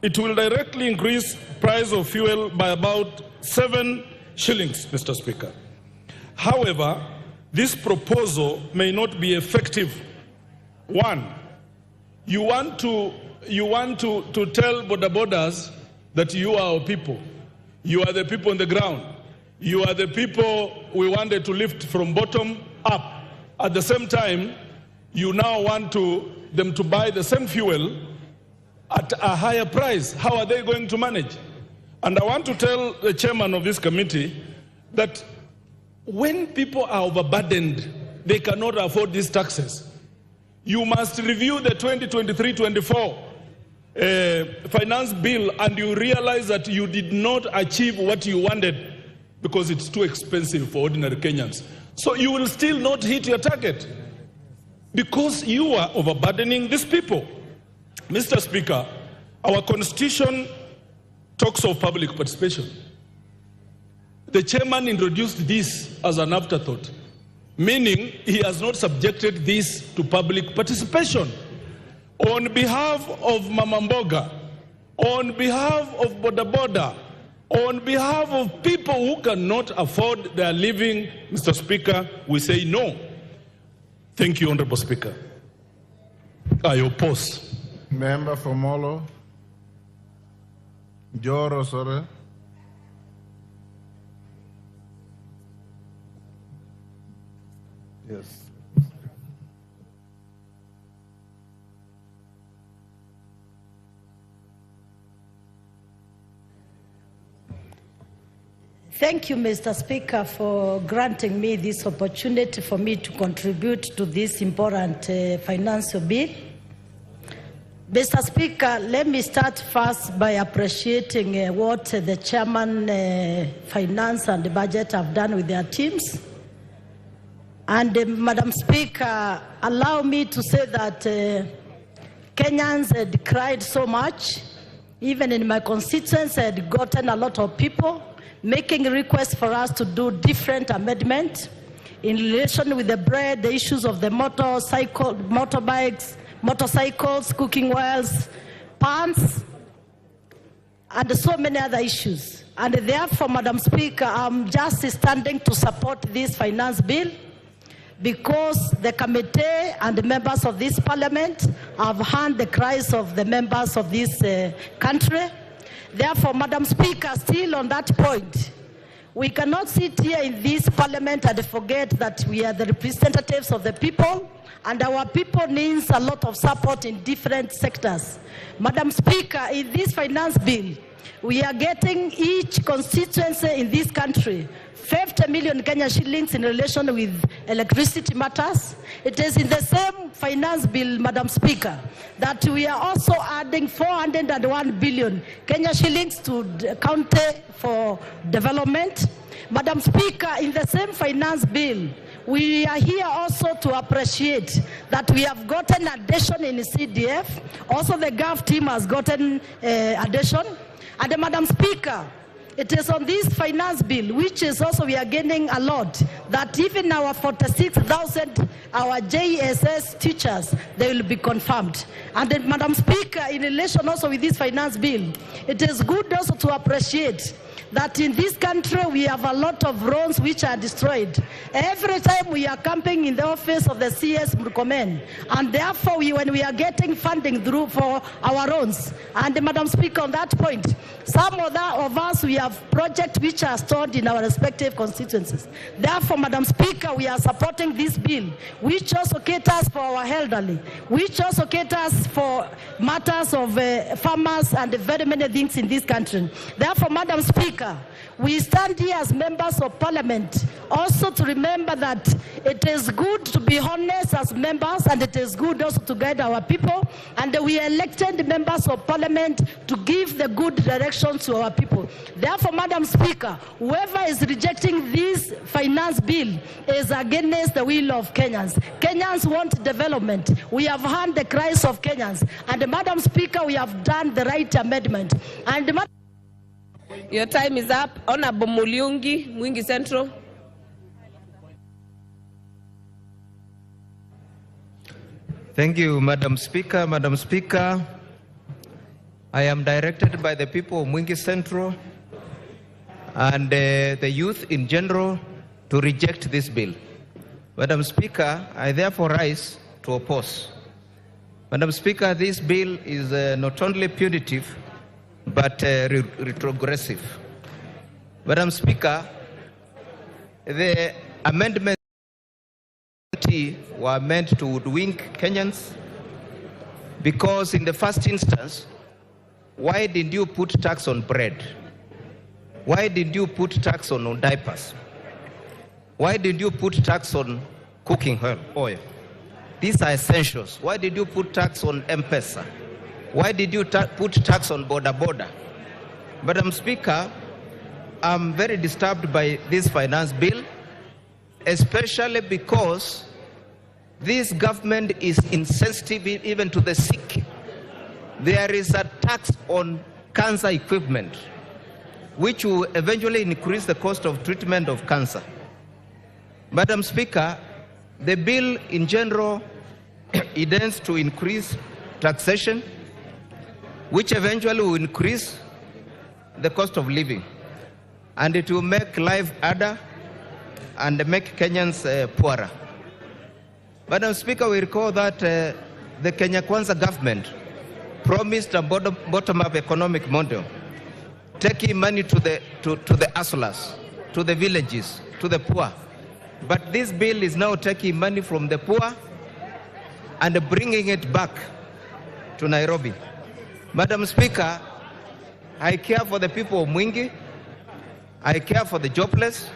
it will directly increase price of fuel by about 7 shillings, Mr. Speaker. However, this proposal may not be effective. One, you want to tell border borders that you are our people. You are the people on the ground. You are the people we wanted to lift from bottom up. At the same time, you now want them to buy the same fuel at a higher price. How are they going to manage? And I want to tell the chairman of this committee that when people are overburdened, they cannot afford these taxes. You must review the 2023-24 finance bill and you realize that you did not achieve what you wanted because it's too expensive for ordinary Kenyans. So you will still not hit your target because you are overburdening these people. Mr. Speaker, our constitution talks of public participation. The chairman introduced this as an afterthought, meaning he has not subjected this to public participation. On behalf of Mama Mboga, on behalf of Boda Boda, on behalf of people who cannot afford their living, Mr. Speaker, we say no. Thank you, Honorable Speaker. I oppose. Member for Molo. Joro, sorry. Yes. Thank you, Mr. Speaker, for granting me this opportunity for me to contribute to this important financial bill. Mr. Speaker, let me start first by appreciating what the Chairman, Finance and Budget have done with their teams. And Madam Speaker, allow me to say that Kenyans had cried so much. Even in my constituency, I had gotten a lot of people making requests for us to do different amendments in relation with the bread, the issues of the motorbikes, motorcycles, cooking wells, pants, and so many other issues. And therefore, Madam Speaker, I'm just standing to support this finance bill because the committee and the members of this parliament have heard the cries of the members of this country. Therefore, Madam Speaker, still on that point, we cannot sit here in this parliament and forget that we are the representatives of the people, and our people needs a lot of support in different sectors. Madam Speaker, in this finance bill, we are getting each constituency in this country 50 million Kenya shillings in relation with electricity matters. It is in the same finance bill, Madam Speaker, that we are also adding 401 billion Kenya shillings to the county for development. Madam Speaker, in the same finance bill, we are here also to appreciate that we have gotten addition in the CDF. Also, the GAF team has gotten addition. And Madam Speaker, it is on this finance bill, which is also we are gaining a lot, that even our 46,000, our JSS teachers, they will be confirmed. And then, Madam Speaker, in relation also with this finance bill, it is good also to appreciate that in this country we have a lot of roads which are destroyed. Every time we are camping in the office of the CS Murkomen, and therefore when we are getting funding through for our roads. And Madam Speaker, on that point, some of us, we have projects which are stored in our respective constituencies. Therefore, Madam Speaker, we are supporting this bill, which also caters for our elderly, which also caters for matters of farmers and very many things in this country. Therefore, Madam Speaker, we stand here as members of parliament also to remember that it is good to be honest as members, and it is good also to guide our people, and we elected members of parliament to give the good direction to our people. Therefore, Madam Speaker, whoever is rejecting this finance bill is against the will of Kenyans. Kenyans want development. We have heard the cries of Kenyans, and Madam Speaker, we have done the right amendment. And your time is up. Honorable Muliungi, Mwingi Central. Thank you, Madam Speaker. Madam Speaker, I am directed by the people of Mwingi Central and the youth in general to reject this bill. Madam Speaker, I therefore rise to oppose. Madam Speaker, this bill is not only punitive, but retrogressive. Madam Speaker, the amendments were meant to hoodwink Kenyans because in the first instance, why did you put tax on bread? Why did you put tax on diapers? Why did you put tax on cooking oil? These are essentials. Why did you put tax on M-Pesa? Why did you put tax on border? Madam Speaker, I'm very disturbed by this finance bill, especially because this government is insensitive even to the sick. There is a tax on cancer equipment, which will eventually increase the cost of treatment of cancer. Madam Speaker, the bill in general intends to increase taxation, which eventually will increase the cost of living. And it will make life harder and make Kenyans poorer. Madam Speaker, we recall that the Kenya Kwanza government promised a bottom-up economic model, taking money to the hustlers, to the villages, to the poor. But this bill is now taking money from the poor and bringing it back to Nairobi. Madam Speaker, I care for the people of Mwingi. I care for the jobless,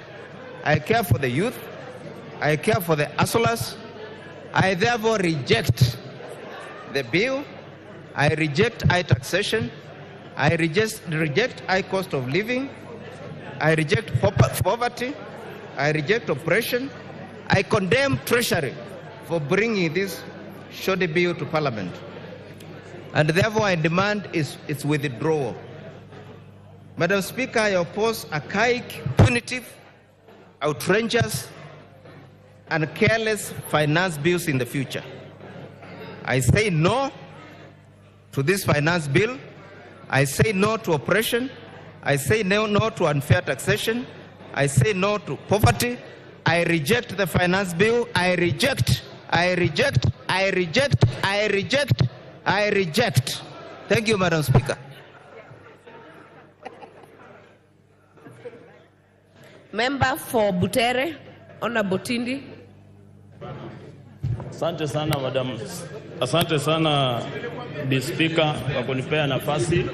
I care for the youth, I care for the hustlers. I therefore reject the bill. I reject high taxation. I reject high cost of living. I reject poverty. I reject oppression. I condemn Treasury for bringing this shoddy bill to Parliament. And therefore I demand its withdrawal. Madam Speaker, I oppose archaic, punitive, outrageous, and careless finance bills in the future. I say no to this finance bill. I say no to oppression. I say no to unfair taxation. I say no to poverty. I reject the finance bill. I reject. Thank you, Madam Speaker. Member for Butere, Honorable Tindi. Asante sana madam. Asante sana Bi Speaker kwa kunipea nafasi.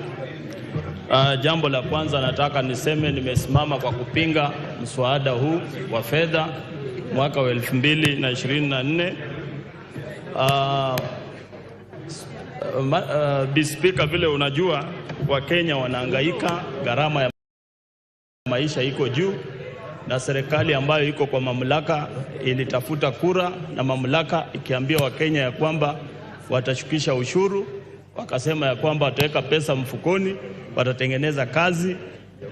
Jambo la kwanza nataka niseme nimesimama kwa kupinga mswada huu wa fedha mwaka wa 2024. Bi Speaker, vile unajua Wakenya wanahangaika, gharama ya maisha iko juu, na serikali ambayo iko kwa mamlaka ilitafuta kura na mamlaka ikiambia Wakenya ya kwamba watashukisha ushuru, wakasema ya kwamba wataweka pesa mfukoni, watatengeneza kazi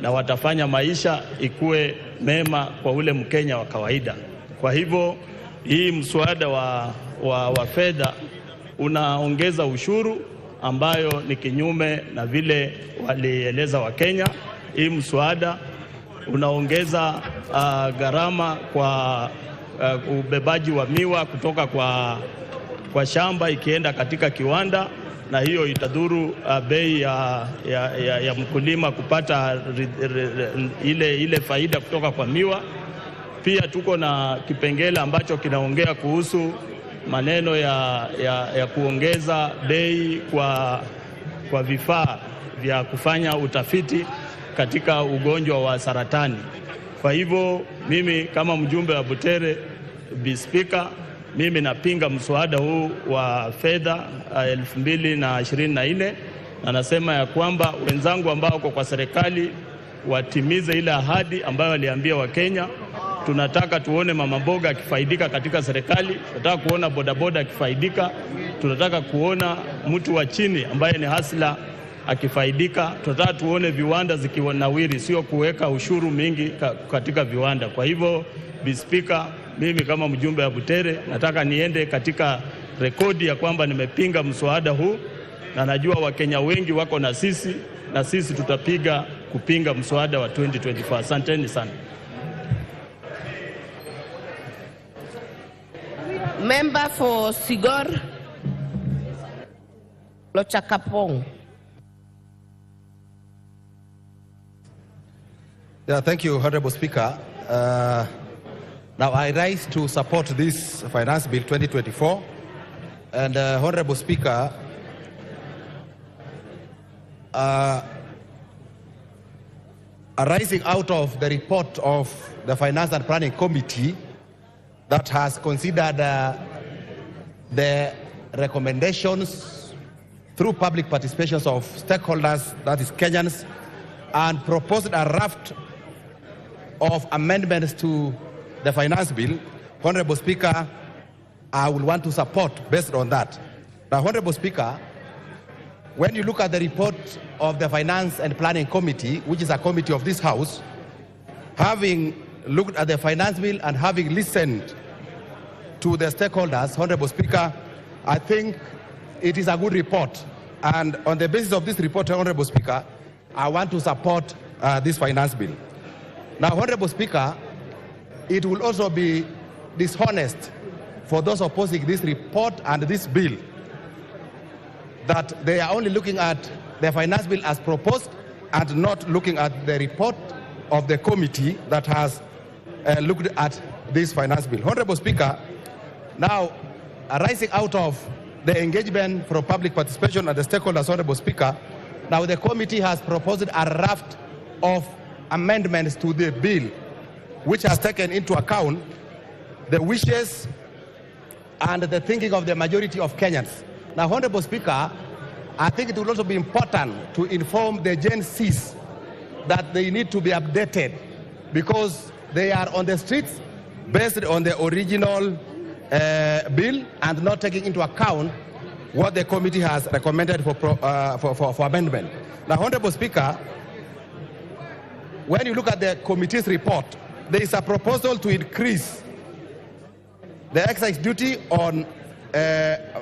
na watafanya maisha ikuwe mema kwa ule Mkenya wa kawaida. Kwa hivyo hii mswada wa fedha unaongeza ushuru ambayo ni kinyume na vile walieleza Wakenya. Hii mswada unaongeza gharama kwa ubebaji wa miwa kutoka kwa shamba ikienda katika kiwanda, na hiyo itadhuru bei ya mkulima kupata ile faida kutoka kwa miwa. Pia tuko na kipengele ambacho kinaongea kuhusu maneno ya kuongeza bei kwa vifaa vya kufanya utafiti katika ugonjwa wa saratani. Kwa hivyo mimi kama mjumbe wa Butere, Bi Speaker, mimi napinga mswada huu wa fedha 2024, na nasema ya kwamba wenzangu ambao kwa serikali watimize ile ahadi ambayo waliambia Wakenya. Tunataka tuone mama mboga akifaidika katika serikali, tunataka kuona bodaboda akifaidika, tunataka kuona mtu wa chini ambaye ni hasla akifaidika, tunataka tuone viwanda zikiwanawiri, sio kuweka ushuru mingi katika viwanda. Kwa hivyo, Bi Speaker, mimi kama mjumbe wa Butere nataka niende katika rekodi ya kwamba nimepinga mswada huu, na najua Wakenya wengi wako na sisi tutapiga kupinga mswada wa 2024. Asanteni sana. Member for Sigor, Lochakapong. Yeah, thank you, Honorable Speaker. Now I rise to support this Finance Bill 2024. And Honorable Speaker, arising out of the report of the Finance and Planning Committee that has considered the recommendations through public participations of stakeholders, that is Kenyans, and proposed a raft of amendments to the finance bill, Honorable Speaker, I will want to support based on that. Now, Honorable Speaker, when you look at the report of the Finance and Planning Committee, which is a committee of this House, having looked at the finance bill and having listened to the stakeholders, Honorable Speaker, I think it is a good report. And on the basis of this report, Honorable Speaker, I want to support this finance bill. Now, Honorable Speaker, it will also be dishonest for those opposing this report and this bill that they are only looking at the finance bill as proposed and not looking at the report of the committee that has looked at this finance bill. Honorable Speaker, now arising out of the engagement from public participation and the stakeholders, Honorable Speaker, now the committee has proposed a raft of amendments to the bill, which has taken into account the wishes and the thinking of the majority of Kenyans. Now, Honorable Speaker, I think it will also be important to inform the Gen Zs that they need to be updated because they are on the streets based on the original bill and not taking into account what the committee has recommended for amendment. Now, Honorable Speaker, when you look at the committee's report, there is a proposal to increase the excise duty on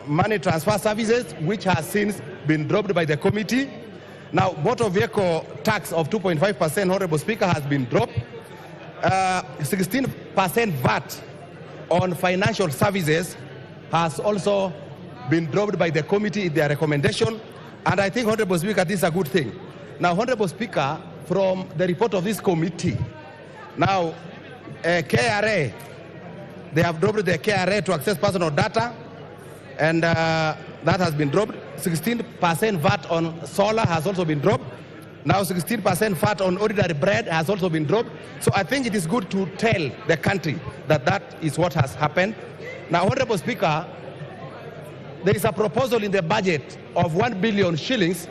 money transfer services, which has since been dropped by the committee. Now, motor vehicle tax of 2.5%, Honorable Speaker, has been dropped. 16% VAT on financial services has also been dropped by the committee in their recommendation. And I think, Honorable Speaker, this is a good thing. Now, Honorable Speaker, from the report of this committee, now, KRA, they have dropped the KRA to access personal data, and that has been dropped. 16% VAT on solar has also been dropped. Now 16% VAT on ordinary bread has also been dropped. So I think it is good to tell the country that that is what has happened. Now, Honorable Speaker, there is a proposal in the budget of 1 billion shillings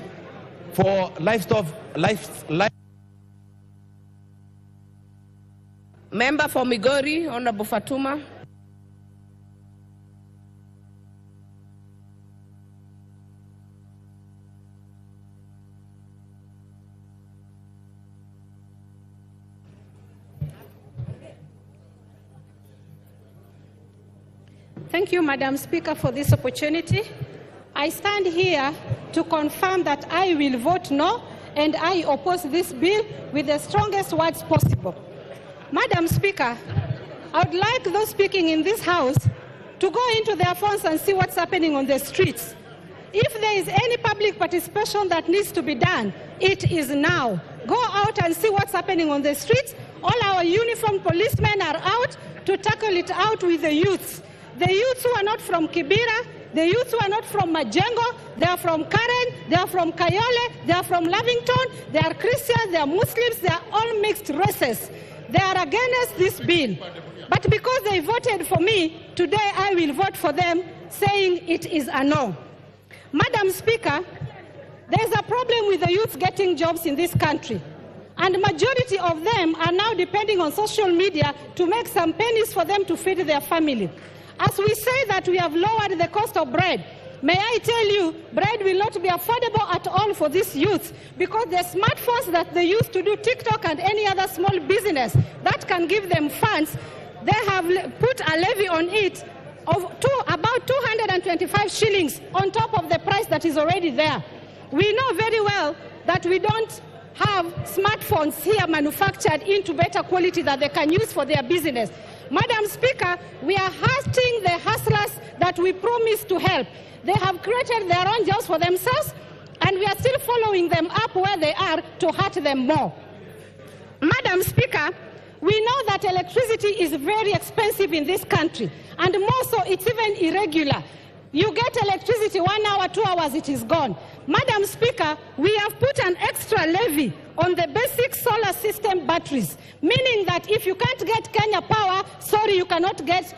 for livestock. Member for Migori, Honorable Fatuma. Thank you, Madam Speaker, for this opportunity. I stand here to confirm that I will vote no and I oppose this bill with the strongest words possible. Madam Speaker, I would like those speaking in this House to go into their phones and see what's happening on the streets. If there is any public participation that needs to be done, it is now. Go out and see what's happening on the streets. All our uniformed policemen are out to tackle it out with the youths. The youths who are not from Kibera, the youths who are not from Majengo, they are from Karen, they are from Kayole, they are from Lavington, they are Christians, they are Muslims, they are all mixed races. They are against this bill. But because they voted for me, today I will vote for them, saying it is a no. Madam Speaker, there is a problem with the youth getting jobs in this country. And the majority of them are now depending on social media to make some pennies for them to feed their family. As we say that we have lowered the cost of bread, may I tell you, bread will not be affordable at all for these youths because the smartphones that they use to do TikTok and any other small business that can give them funds, they have put a levy on it of about 225 shillings on top of the price that is already there. We know very well that we don't have smartphones here manufactured into better quality that they can use for their business. Madam Speaker, we are hurting the hustlers that we promised to help. They have created their own jobs for themselves, and we are still following them up where they are to hurt them more. Madam Speaker, we know that electricity is very expensive in this country, and more so it's even irregular. You get electricity 1 hour, 2 hours, it is gone. Madam Speaker, we have put an extra levy on the basic solar system batteries, meaning that if you can't get Kenya Power, sorry, you cannot get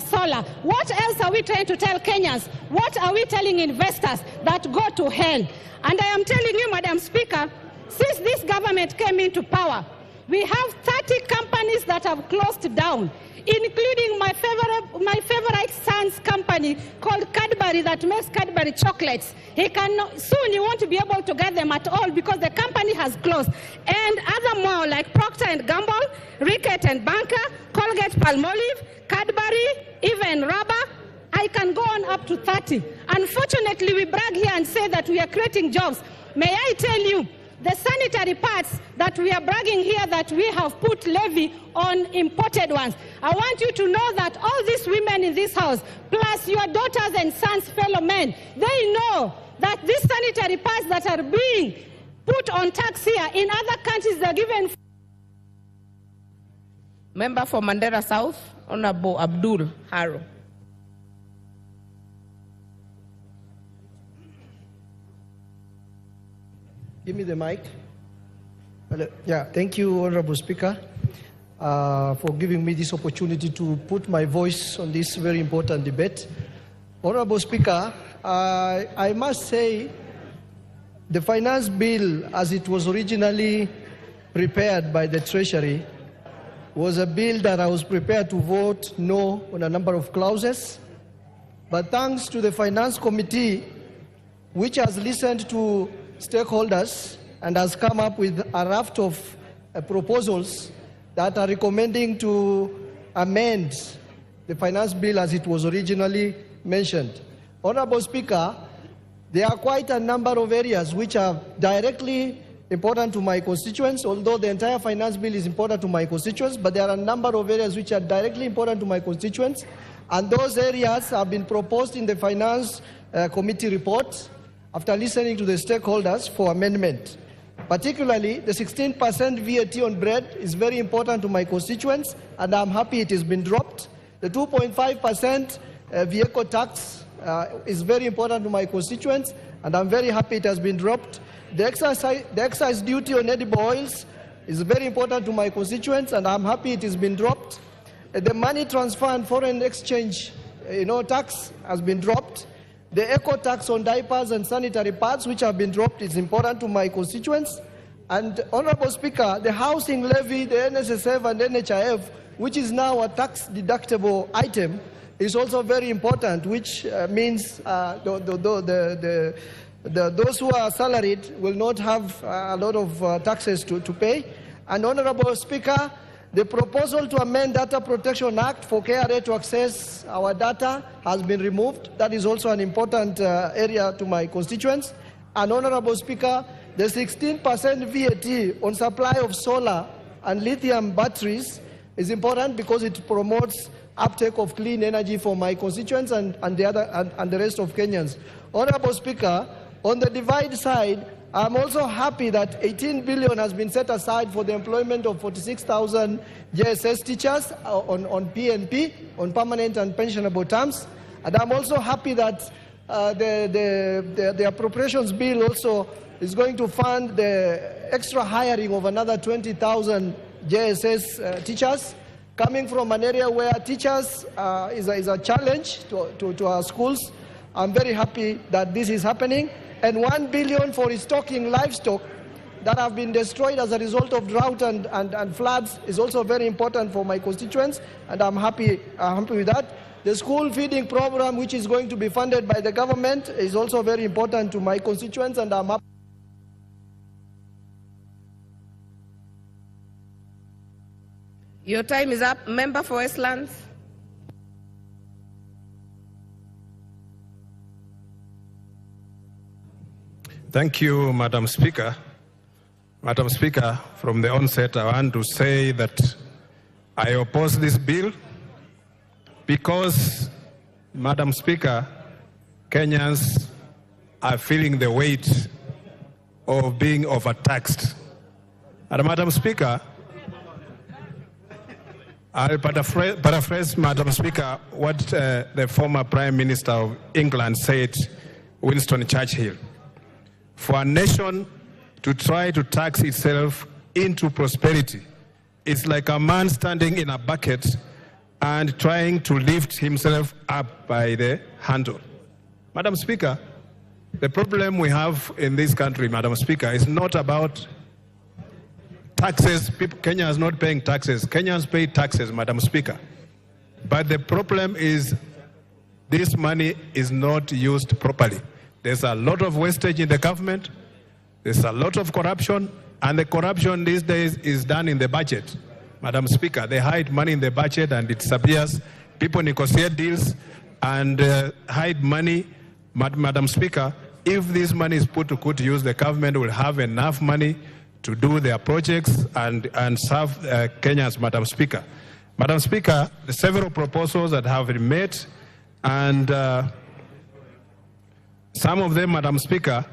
solar. What else are we trying to tell Kenyans? What are we telling investors? That go to hell. And I am telling you, Madam Speaker, since this government came into power, we have 30 companies that have closed down, including my favorite son's company called Cadbury that makes Cadbury chocolates. Soon you won't be able to get them at all because the company has closed. And other more like Procter & Gamble, Rickett & Banker, Colgate Palmolive, Cadbury, even Rubber. I can go on up to 30. Unfortunately, we brag here and say that we are creating jobs. May I tell you, the sanitary pads that we are bragging here that we have put levy on imported ones. I want you to know that all these women in this house, plus your daughters and sons, fellow men, they know that these sanitary pads that are being put on tax here, in other countries they're given. Member for Mandera South, Honorable Abdul Haro. Give me the mic. Yeah, thank you, Honorable Speaker, for giving me this opportunity to put my voice on this very important debate. Honorable Speaker, I must say the finance bill, as it was originally prepared by the Treasury, was a bill that I was prepared to vote no on a number of clauses. But thanks to the Finance Committee, which has listened to stakeholders and has come up with a raft of proposals that are recommending to amend the finance bill as it was originally mentioned. Honorable Speaker, there are quite a number of areas which are directly important to my constituents, although the entire finance bill is important to my constituents, but there are a number of areas which are directly important to my constituents, and those areas have been proposed in the Finance Committee report after listening to the stakeholders for amendment. Particularly, the 16% VAT on bread is very important to my constituents, and I'm happy it has been dropped. The 2.5% vehicle tax is very important to my constituents, and I'm very happy it has been dropped. The excise duty on edible oils is very important to my constituents, and I'm happy it has been dropped. The money transfer and foreign exchange tax has been dropped. The eco tax on diapers and sanitary pads, which have been dropped, is important to my constituents. And, Honorable Speaker, the housing levy, the NSSF and NHIF, which is now a tax-deductible item, is also very important, which means those who are salaried will not have a lot of taxes to pay. And, Honorable Speaker, the proposal to amend Data Protection Act for KRA to access our data has been removed. That is also an important area to my constituents. And, Honorable Speaker, the 16% VAT on supply of solar and lithium batteries is important because it promotes uptake of clean energy for my constituents and the rest of Kenyans. Honorable Speaker, on the divide side, I'm also happy that 18 billion has been set aside for the employment of 46,000 JSS teachers on PNP, on permanent and pensionable terms. And I'm also happy that the appropriations bill also is going to fund the extra hiring of another 20,000 JSS teachers, coming from an area where teachers is a challenge to our schools. I'm very happy that this is happening. And 1 billion for restocking livestock that have been destroyed as a result of drought and floods is also very important for my constituents, and I'm happy with that. The school feeding program, which is going to be funded by the government, is also very important to my constituents, and I'm happy. Your time is up. Member for Westlands. Thank you, Madam Speaker. Madam Speaker, from the onset, I want to say that I oppose this bill because, Madam Speaker, Kenyans are feeling the weight of being overtaxed. And Madam Speaker, I'll paraphrase, Madam Speaker, what the former Prime Minister of England said, Winston Churchill. For a nation to try to tax itself into prosperity, it's like a man standing in a bucket and trying to lift himself up by the handle. Madam Speaker, the problem we have in this country, Madam Speaker, is not about taxes. Kenya is not paying taxes. Kenyans pay taxes, Madam Speaker. But the problem is this money is not used properly. There's a lot of wastage in the government. There's a lot of corruption. And the corruption these days is done in the budget. Madam Speaker, they hide money in the budget and it disappears. People negotiate deals and hide money. Madam Speaker, if this money is put to good use, the government will have enough money to do their projects and serve Kenyans, Madam Speaker. Madam Speaker, the several proposals that have been made, and some of them, Madam Speaker,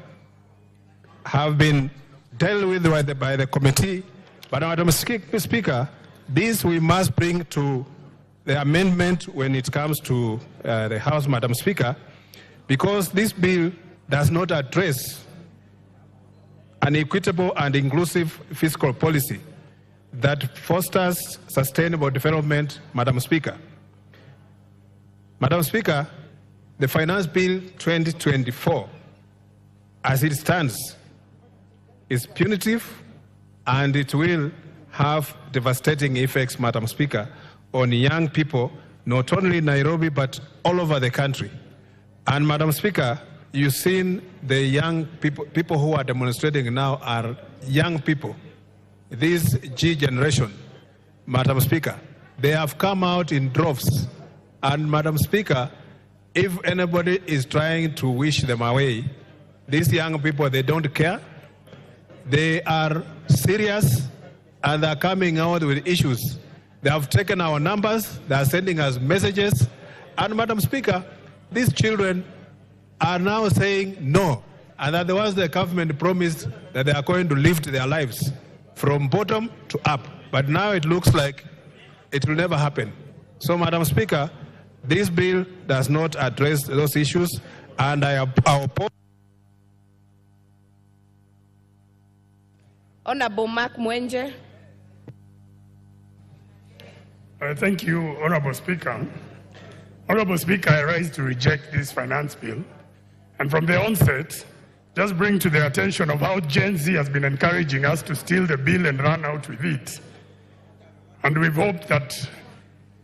have been dealt with by the committee. But Madam Speaker, this we must bring to the amendment when it comes to the House, Madam Speaker, because this bill does not address an equitable and inclusive fiscal policy that fosters sustainable development, Madam Speaker. Madam Speaker, the Finance Bill 2024, as it stands, is punitive and it will have devastating effects, Madam Speaker, on young people, not only in Nairobi, but all over the country. And Madam Speaker, you've seen the young people who are demonstrating now are young people. This G generation, Madam Speaker, they have come out in droves. And Madam Speaker, if anybody is trying to wish them away, these young people, they don't care. They are serious and they're coming out with issues. They have taken our numbers, they are sending us messages. And Madam Speaker, these children are now saying no. And that the ones the government promised that they are going to lift their lives from bottom to up. But now it looks like it will never happen. So Madam Speaker, this bill does not address those issues, and I oppose. Honorable Mark Mwenje. Thank you, Honorable Speaker. Honorable Speaker, I rise to reject this finance bill. And from the onset, just bring to the attention of how Gen Z has been encouraging us to steal the bill and run out with it. And we've hoped that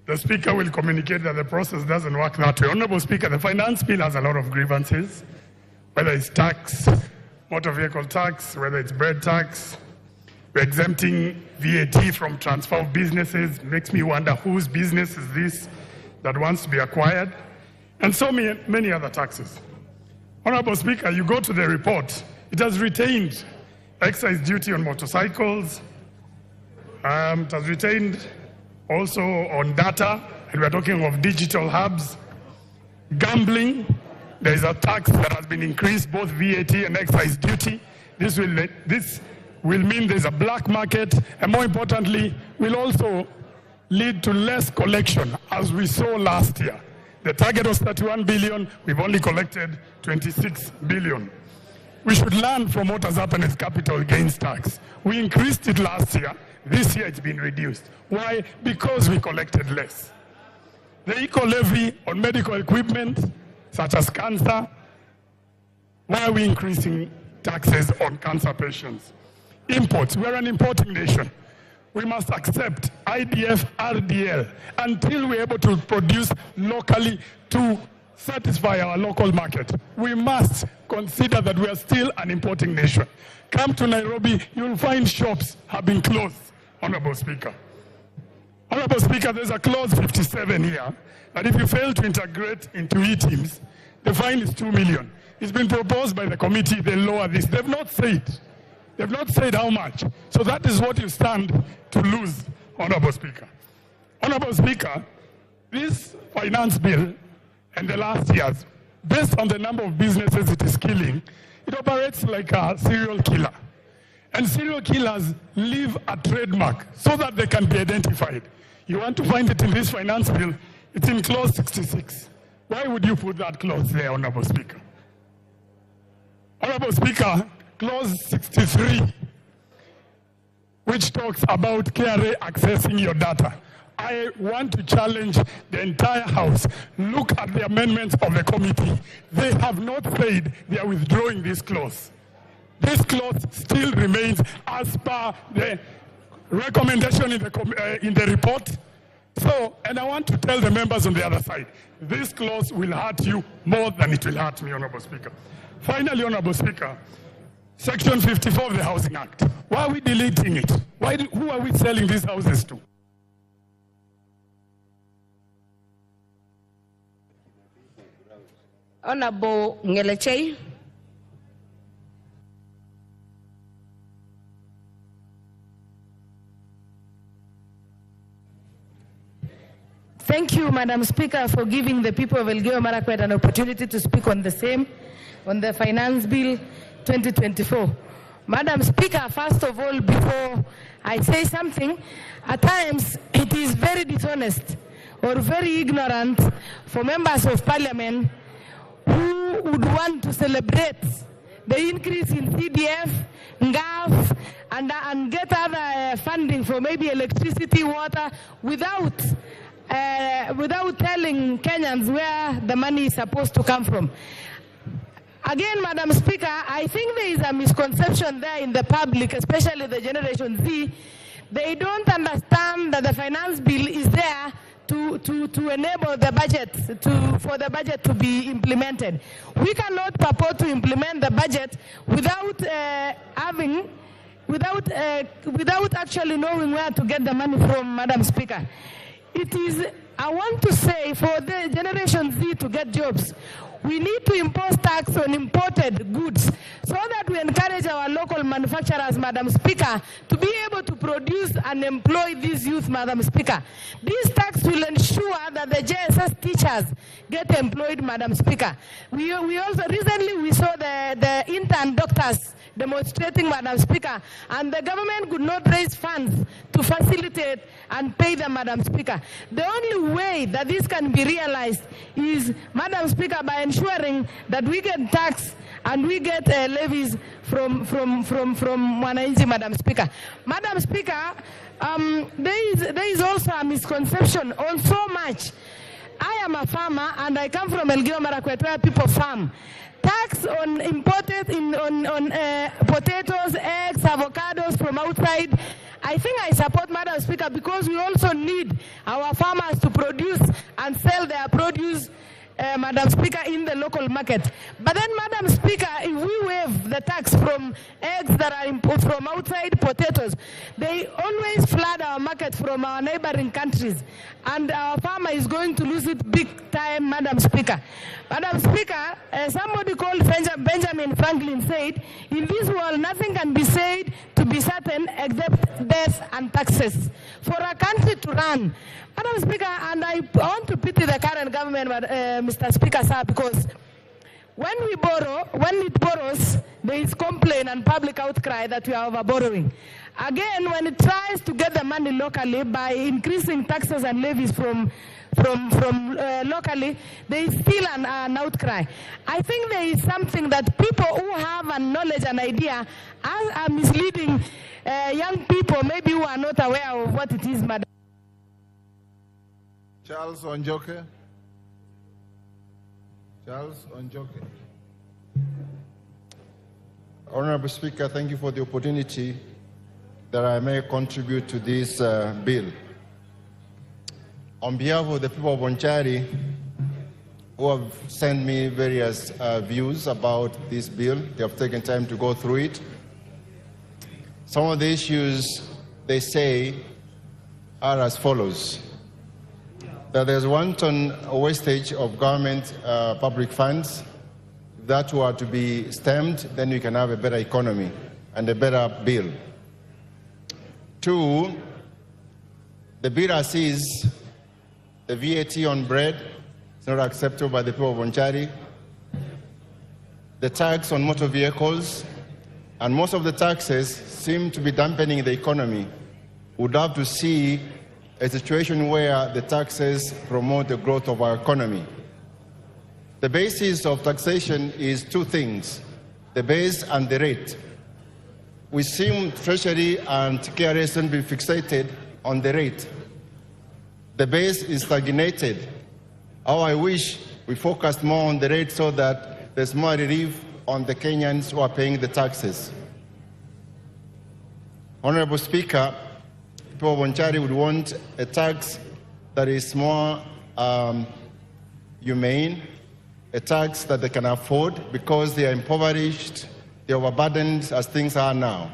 the Speaker will communicate that the process doesn't work that way. Honorable Speaker, the finance bill has a lot of grievances, whether it's tax, motor vehicle tax, whether it's bread tax. We're exempting VAT from transfer of businesses. Makes me wonder whose business is this that wants to be acquired, and so many other taxes. Honorable Speaker, you go to the report, it has retained excise duty on motorcycles, it has retained also on data, and we're talking of digital hubs. Gambling, there is a tax that has been increased, both VAT and excise duty. This will mean there's a black market, and more importantly, will also lead to less collection, as we saw last year. The target was 31 billion, we've only collected 26 billion. We should learn from what has happened with capital gains tax. We increased it last year. This year it's been reduced. Why? Because we collected less. The eco-levy on medical equipment, such as cancer, why are we increasing taxes on cancer patients? Imports, we're an importing nation. We must accept IDF, RDL, until we're able to produce locally to satisfy our local market. We must consider that we are still an importing nation. Come to Nairobi, you'll find shops have been closed, Honorable Speaker. Honorable Speaker, there's a clause 57 here, that if you fail to integrate into E-teams, the fine is 2 million. It's been proposed by the committee, they lower this. They've not said how much. So that is what you stand to lose, Honorable Speaker. Honorable Speaker, this finance bill and the last years, based on the number of businesses it is killing, it operates like a serial killer. And serial killers leave a trademark so that they can be identified. You want to find it in this finance bill, it's in clause 66. Why would you put that clause there, Honorable Speaker? Honorable Speaker, clause 63, which talks about KRA accessing your data. I want to challenge the entire House. Look at the amendments of the committee. They have not said they are withdrawing this clause. This clause still remains as per the recommendation in the report. So, and I want to tell the members on the other side, this clause will hurt you more than it will hurt me, Honorable Speaker. Finally, Honorable Speaker, Section 54 of the Housing Act. Why are we deleting it? Who are we selling these houses to? Honorable Ngelechei. Thank you, Madam Speaker, for giving the people of Elgeyo Marakwet an opportunity to speak on the Finance Bill 2024. Madam Speaker, first of all, before I say something, at times it is very dishonest or very ignorant for members of Parliament who would want to celebrate the increase in CDF, gas, and get other funding for maybe electricity, water, without telling Kenyans where the money is supposed to come from. Again, Madam Speaker, I think there is a misconception there in the public, especially the Generation Z. They don't understand that the finance bill is there to enable the budget, for the budget to be implemented. We cannot purport to implement the budget without actually knowing where to get the money from, Madam Speaker. I want to say, for the Generation Z to get jobs, we need to impose tax on imported goods so that we encourage our local manufacturers, Madam Speaker, to be able to produce and employ these youth, Madam Speaker. This tax will ensure that the JSS teachers get employed, Madam Speaker. We also recently saw the intern doctors demonstrating, Madam Speaker, and the government could not raise funds to facilitate and pay them, Madam Speaker. The only way that this can be realized is, Madam Speaker, by ensuring that we get tax and we get levies from Wananchi, Madam Speaker. Madam Speaker, there is also a misconception on so much. I am a farmer and I come from Elgeyo Marakwet, where people farm. Tax on imported potatoes, eggs, avocados from outside. I think I support, Madam Speaker, because we also need our farmers to produce and sell their produce, Madam Speaker, in the local market. But then, Madam Speaker, if we waive the tax from eggs that are imported from outside, potatoes, they always flood our market from our neighboring countries. And our farmer is going to lose it big time, Madam Speaker. Madam Speaker, somebody called Benjamin Franklin said, in this world, nothing can be said to be certain except death and taxes. For a country to run, Madam Speaker, and I want to pity the current government, Mr. Speaker, sir, because when it borrows, there is complaint and public outcry that we are over-borrowing. Again, when it tries to get the money locally by increasing taxes and levies from locally, there is still an outcry. I think there is something that people who have a knowledge and idea are misleading young people, maybe who are not aware of what it is, Madam. Charles Onjoke. Charles Onjoke. Honorable Speaker, thank you for the opportunity that I may contribute to this bill. On behalf of the people of Bonchari, who have sent me various views about this bill, they have taken time to go through it. Some of the issues they say are as follows: that there's wanton wastage of government public funds. If that were to be stemmed, then we can have a better economy and a better bill. 2, the bill as is, the VAT on bread is not acceptable by the people of Bonchari. The tax on motor vehicles, and most of the taxes seem to be dampening the economy. We'd have to see a situation where the taxes promote the growth of our economy. The basis of taxation is 2 things, the base and the rate. We seem Treasury and KRS to be fixated on the rate. The base is stagnated. How I wish we focused more on the rate so that there's more relief on the Kenyans who are paying the taxes. Honorable Speaker, people of Bonchari would want a tax that is more humane, a tax that they can afford because they are impoverished, they are overburdened as things are now.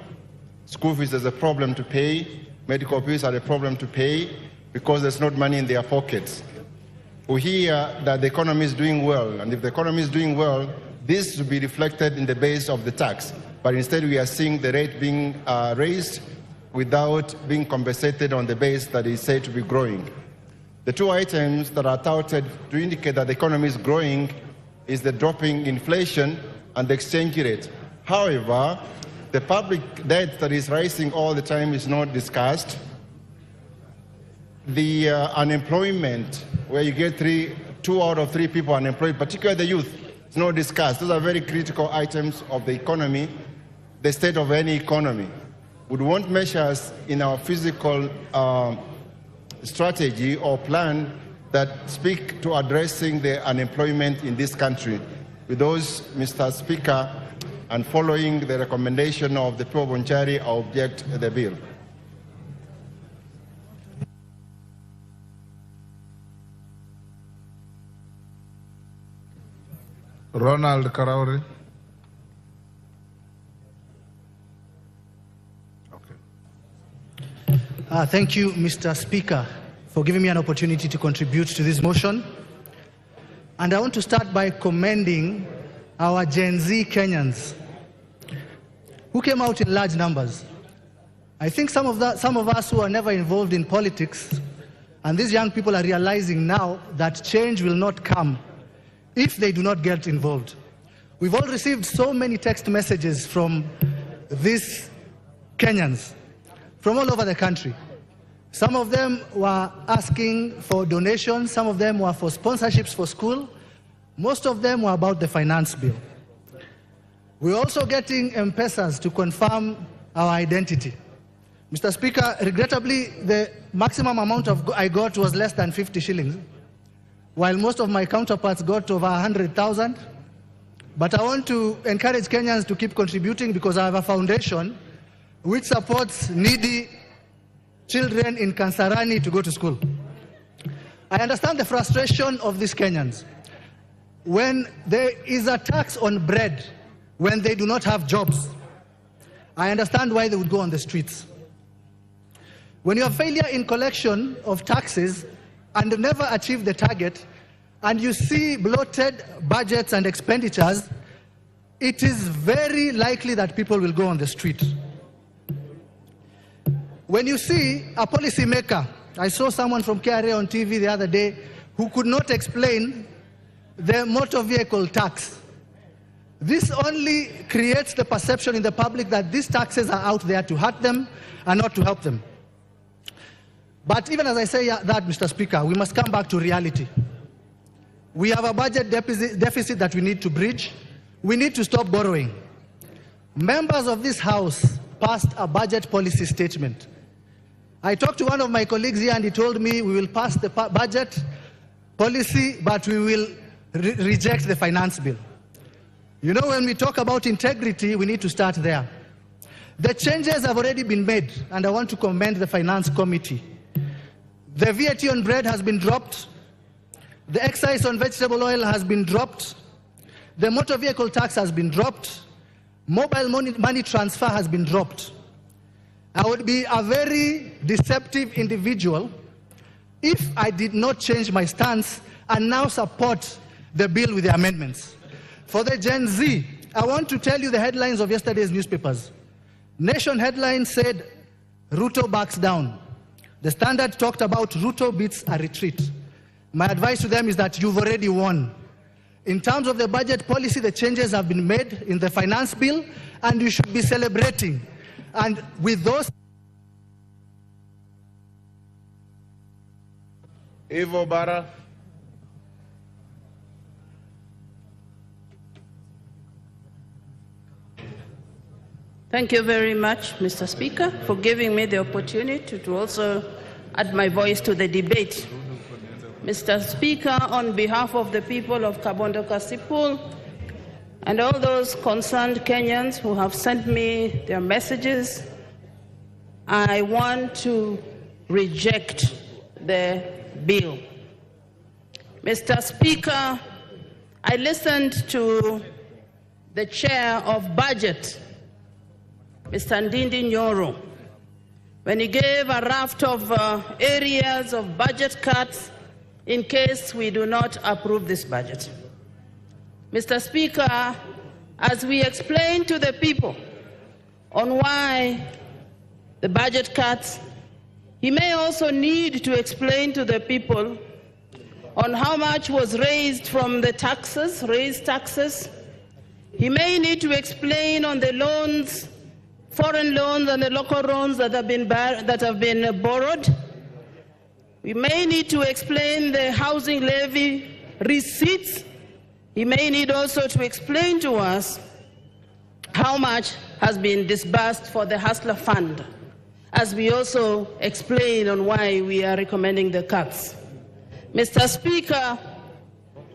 School fees is a problem to pay, medical fees are a problem to pay because there's not money in their pockets. We hear that the economy is doing well, and if the economy is doing well, this will be reflected in the base of the tax. But instead we are seeing the rate being raised without being compensated on the base that is said to be growing. The 2 items that are touted to indicate that the economy is growing is the dropping inflation and the exchange rate. However, the public debt that is rising all the time is not discussed. The unemployment, where you get 2 out of 3 people unemployed, particularly the youth, is not discussed. Those are very critical items of the economy the state of any economy. We want measures in our physical strategy or plan that speak to addressing the unemployment in this country. With those, Mr. Speaker, and following the recommendation of the people of Bonchari, I object the bill. Ronald Karauri. Thank you, Mr. Speaker, for giving me an opportunity to contribute to this motion. And I want to start by commending our Gen Z Kenyans who came out in large numbers. I think some of us who are never involved in politics, and these young people are realizing now that change will not come if they do not get involved. We've all received so many text messages from these Kenyans from all over the country. Some of them were asking for donations, some of them were for sponsorships for school, most of them were about the finance bill. We're also getting M-Pesas to confirm our identity. Mr. Speaker, regrettably, the maximum amount I got was less than 50 shillings, while most of my counterparts got over 100,000. But I want to encourage Kenyans to keep contributing because I have a foundation which supports needy children in Kansarani to go to school. I understand the frustration of these Kenyans. When there is a tax on bread, when they do not have jobs, I understand why they would go on the streets. When you have failure in collection of taxes and never achieve the target, and you see bloated budgets and expenditures, it is very likely that people will go on the street. When you see a policymaker, I saw someone from KRA on TV the other day who could not explain the motor vehicle tax. This only creates the perception in the public that these taxes are out there to hurt them and not to help them. But even as I say that, Mr. Speaker, we must come back to reality. We have a budget deficit that we need to bridge. We need to stop borrowing. Members of this House passed a budget policy statement. I talked to one of my colleagues here and he told me we will pass the budget policy, but we will reject the finance bill. You know, when we talk about integrity, we need to start there. The changes have already been made, and I want to commend the Finance Committee. The VAT on bread has been dropped. The excise on vegetable oil has been dropped. The motor vehicle tax has been dropped. Mobile money transfer has been dropped. I would be a very deceptive individual if I did not change my stance and now support the bill with the amendments. For the Gen Z, I want to tell you the headlines of yesterday's newspapers. Nation headline said, Ruto backs down. The Standard talked about Ruto beats a retreat. My advice to them is that you've already won. In terms of the budget policy, the changes have been made in the finance bill, and you should be celebrating. And with those... Evo Bara. Thank you very much, Mr. Speaker, for giving me the opportunity to also add my voice to the debate. Mr. Speaker, on behalf of the people of Kabondo Kasipul and all those concerned Kenyans who have sent me their messages, I want to reject the bill. Mr. Speaker, I listened to the chair of budget, Mr. Ndindi Nyoro, when he gave a raft of areas of budget cuts in case we do not approve this budget. Mr. Speaker, as we explain to the people on why the budget cuts, he may also need to explain to the people on how much was raised from the taxes, raised taxes. He may need to explain on the loans, foreign loans and the local loans that have been borrowed. We may need to explain the housing levy receipts. He may need also to explain to us how much has been disbursed for the Hustler Fund, as we also explain on why we are recommending the cuts. Mr. Speaker,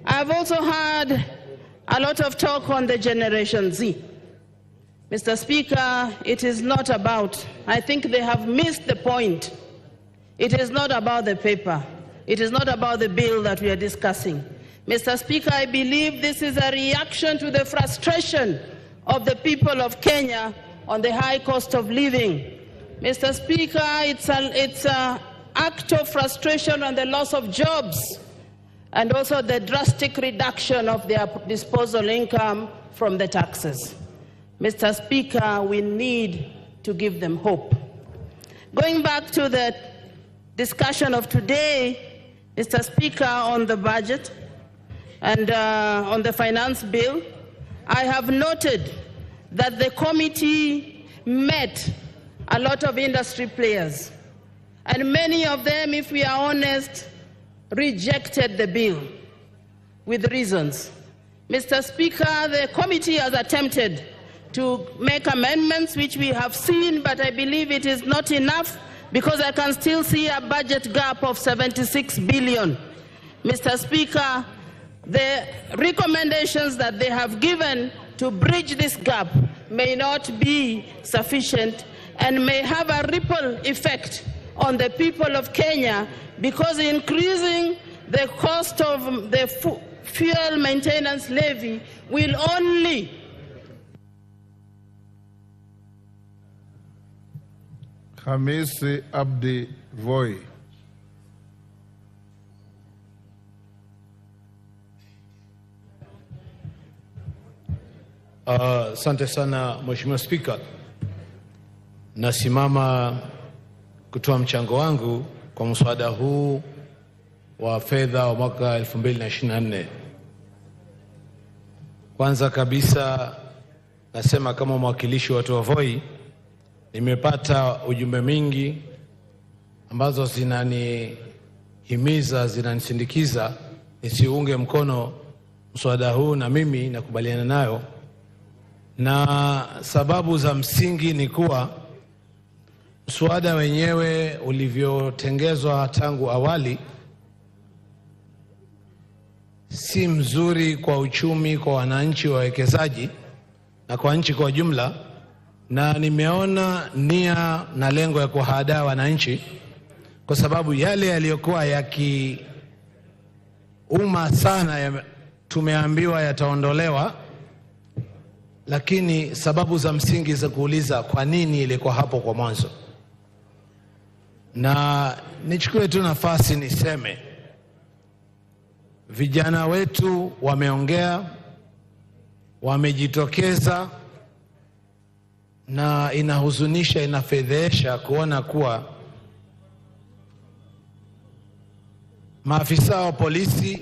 I've also heard a lot of talk on the Generation Z. Mr. Speaker, it is not about, I think they have missed the point. It is not about the paper. It is not about the bill that we are discussing. Mr. Speaker, I believe this is a reaction to the frustration of the people of Kenya on the high cost of living. Mr. Speaker, it's an act of frustration on the loss of jobs and also the drastic reduction of their disposable income from the taxes. Mr. Speaker, we need to give them hope. Going back to the discussion of today, Mr. Speaker, on the budget and on the finance bill, I have noted that the committee met a lot of industry players, and many of them, if we are honest, rejected the bill with reasons. Mr. Speaker, the committee has attempted to make amendments, which we have seen, but I believe it is not enough because I can still see a budget gap of 76 billion. Mr. Speaker, the recommendations that they have given to bridge this gap may not be sufficient and may have a ripple effect on the people of Kenya, because increasing the cost of the fuel maintenance levy will only Hamisi Abdi Voi. Asante sana Mheshimiwa Spika. Nasimama kutoa mchango wangu kwa mswada huu wa fedha wa mwaka 2024. Kwanza kabisa nasema kama mwakilishi wa watu wa Voi, nimepata ujumbe mingi ambazo zinanihimiza, zinanisindikiza nisiunge mkono mswada huu, na mimi nakubaliana nayo. Na sababu za msingi ni kuwa mswada wenyewe ulivyotengezwa tangu awali si mzuri kwa uchumi, kwa wananchi, wawekezaji na kwa nchi kwa jumla, na nimeona nia na lengo ya kuhadaa wananchi, kwa sababu yale yaliyokuwa yakiuma sana tumeambiwa yataondolewa, lakini sababu za msingi za kuuliza kwa nini ilikuwa hapo kwa mwanzo. Na nichukue tu nafasi niseme, vijana wetu wameongea, wamejitokeza, na inahuzunisha, inafedhesha kuona kuwa maafisa wa polisi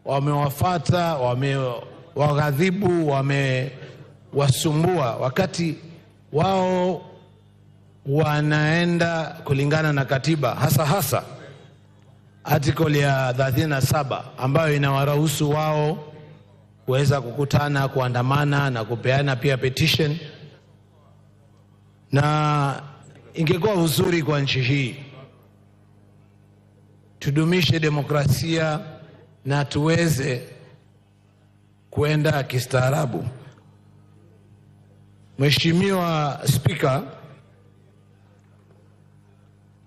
wamewafata, wamewaghadhibu, wamewasumbua wakati wao wanaenda kulingana na katiba, hasa article ya 37 ambayo inawaruhusu wao kuweza kukutana, kuandamana na kupeana pia petition. Na ingekuwa uzuri kwa nchi hii tudumishe demokrasia na tuweze kuenda kistaarabu. Mheshimiwa Spika,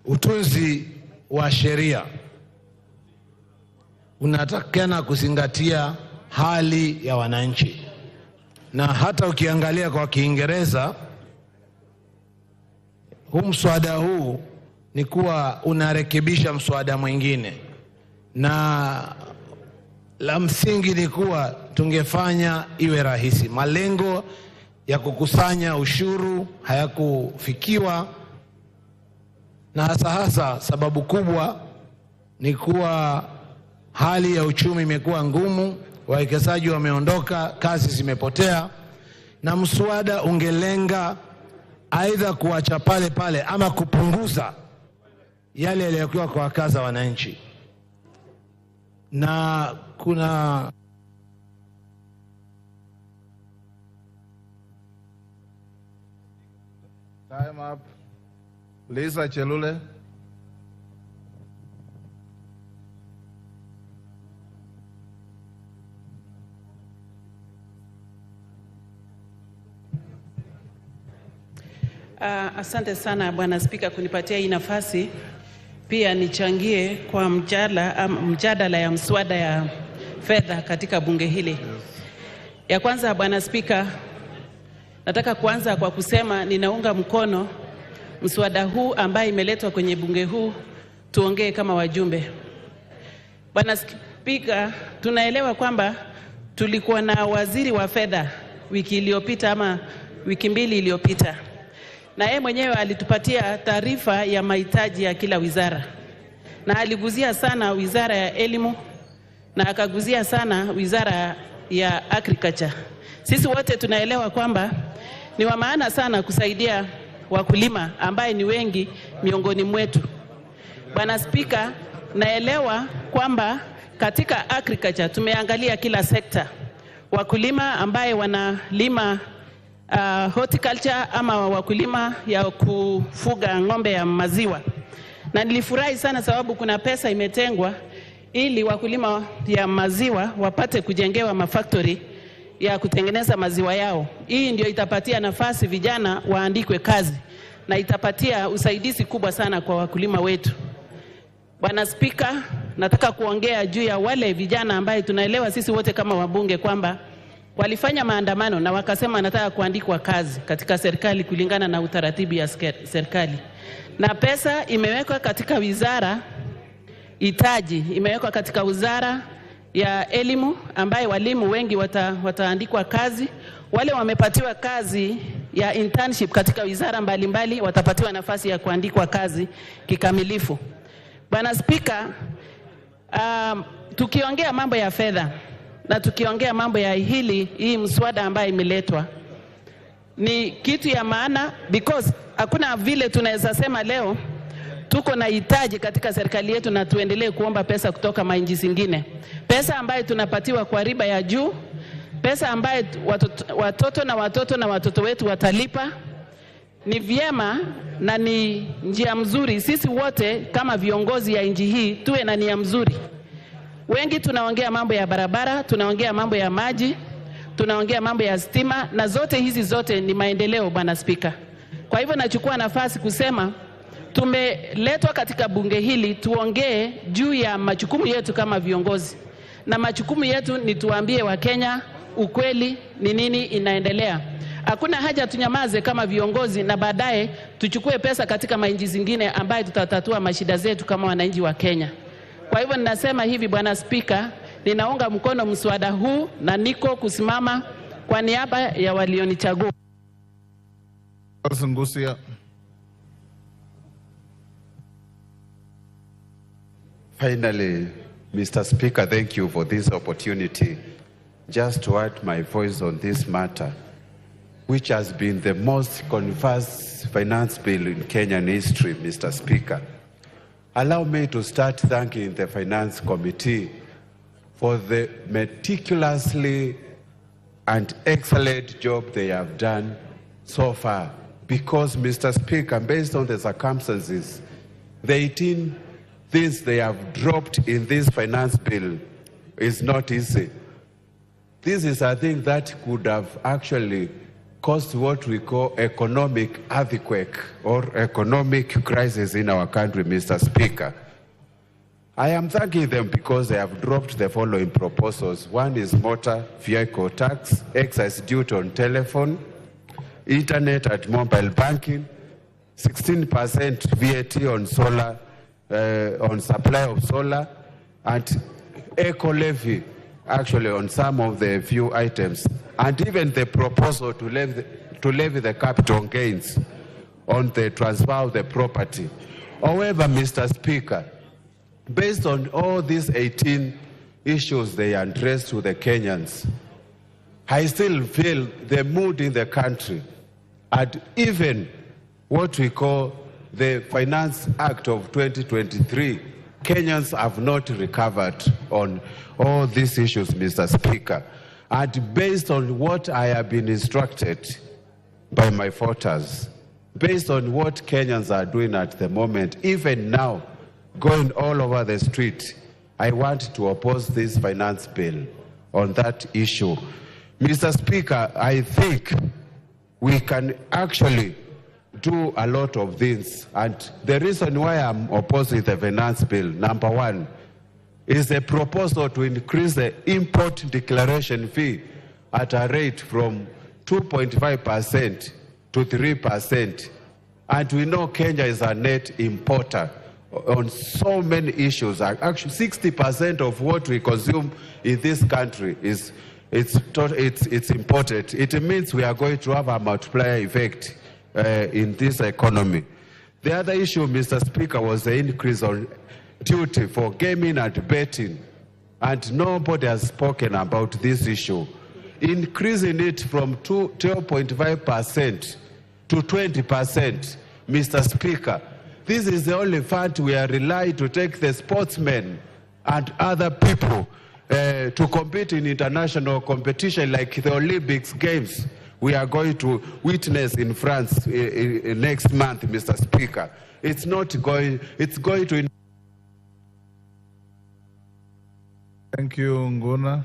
utunzi wa sheria unatakana kuzingatia hali ya wananchi, na hata ukiangalia kwa Kiingereza huu mswada huu ni kuwa unarekebisha mswada mwingine, na la msingi ni kuwa tungefanya iwe rahisi. Malengo ya kukusanya ushuru hayakufikiwa, na hasa sababu kubwa ni kuwa hali ya uchumi imekuwa ngumu, wawekezaji wameondoka, kazi zimepotea, na mswada ungelenga aidha kuacha pale pale ama kupunguza yale yaliyokuwa kwa wakaza wananchi. Na kuna Time up. Lisa Chelule. Asante sana Bwana Spika kunipatia hii nafasi pia nichangie kwa mjadala ya mswada ya fedha katika bunge hili. Ya kwanza Bwana Spika, nataka kuanza kwa kusema ninaunga mkono mswada huu ambaye imeletwa kwenye bunge huu tuongee kama wajumbe. Bwana Spika, tunaelewa kwamba tulikuwa na waziri wa fedha wiki iliyopita ama wiki mbili iliyopita. Na yeye mwenyewe alitupatia taarifa ya mahitaji ya kila wizara. Na aliguzia sana wizara ya elimu na akaguzia sana wizara ya agriculture. Sisi wote tunaelewa kwamba ni wa maana sana kusaidia wakulima ambaye ni wengi miongoni mwetu. Bwana Spika, naelewa kwamba katika agriculture tumeangalia kila sekta. Wakulima ambaye wanalima horticulture ama wakulima ya kufuga ng'ombe ya maziwa. Na nilifurahi sana sababu kuna pesa imetengwa ili wakulima ya maziwa wapate kujengewa mafactory ya kutengeneza maziwa yao. Hii ndio itapatia nafasi vijana waandikwe kazi na itapatia usaidizi kubwa sana kwa wakulima wetu. Bwana Spika, nataka kuongea juu ya wale vijana ambaye tunaelewa sisi wote kama wabunge kwamba walifanya maandamano na wakasema nataka kuandikwa kazi katika serikali kulingana na utaratibu ya serikali. Na pesa imewekwa katika wizara itaji, imewekwa katika wizara ya elimu ambaye walimu wengi wataandikwa kazi. Wale wamepatiwa kazi ya internship katika wizara mbalimbali watapatiwa nafasi ya kuandikwa kazi kikamilifu. Bwana Spika, tukiongea mambo ya fedha na tukiongea mambo ya hii mswada ambaye imeletwa ni kitu ya maana because hakuna vile tunaweza sema leo tuko na hitaji katika serikali yetu na tuendelee kuomba pesa kutoka mainji zingine. Pesa ambayo tunapatiwa kwa riba ya juu, pesa ambayo watoto na watoto wetu watalipa. Ni vyema na ni njia mzuri sisi wote kama viongozi ya nchi hii tuwe na nia mzuri. Wengi tunaongea mambo ya barabara, tunaongea mambo ya maji, tunaongea mambo ya stima na hizi zote ni maendeleo Bwana Spika. Kwa hivyo nachukua nafasi kusema tumeletwa katika bunge hili tuongee juu ya majukumu yetu kama viongozi. Na majukumu yetu ni tuambie Wakenya ukweli ni nini inaendelea. Hakuna haja tunyamaze kama viongozi na baadaye tuchukue pesa katika mainji zingine ambaye tutatatua mashida zetu kama wananchi wa Kenya. Kwa hivyo ninasema hivi Bwana Spika, ninaunga mkono mswada huu na niko kusimama kwa niaba ya walionichagua. Finally, Mr. Speaker, thank you for this opportunity just to add my voice on this matter, which has been the most controversial finance bill in Kenyan history, Mr. Speaker. Allow me to start thanking the Finance Committee for the meticulously and excellent job they have done so far. Because, Mr. Speaker, based on the circumstances, the 18 things they have dropped in this finance bill is not easy. This is a thing that could have actually caused what we call economic earthquake or economic crisis in our country, Mr. Speaker. I am thanking them because they have dropped the following proposals. One is motor vehicle tax, excise duty on telephone, internet and mobile banking, 16% VAT on solar, on supply of solar, and eco levy actually on some of the few items, and even the proposal to levy the capital gains on the transfer of the property. However, Mr. Speaker, based on all these 18 issues they addressed to the Kenyans, I still feel the mood in the country and even what we call the Finance Act of 2023, Kenyans have not recovered on all these issues, Mr. Speaker. And based on what I have been instructed by my voters, based on what Kenyans are doing at the moment, even now, going all over the street, I want to oppose this finance bill on that issue. Mr. Speaker, I think we can actually do a lot of things. And the reason why I'm opposing the finance bill, number one, is the proposal to increase the import declaration fee at a rate from 2.5% to 3%. And we know Kenya is a net importer on so many issues. Actually, 60% of what we consume in this country is imported. It means we are going to have a multiplier effect in this economy. The other issue, Mr. Speaker, was the increase on duty for gaming and betting. And nobody has spoken about this issue. Increasing it from 12.5% to 20%, Mr. Speaker, this is the only fund we are relying to take the sportsmen and other people to compete in international competition like the Olympics Games we are going to witness in France next month, Mr. Speaker. It's going to... Thank you, Nguna.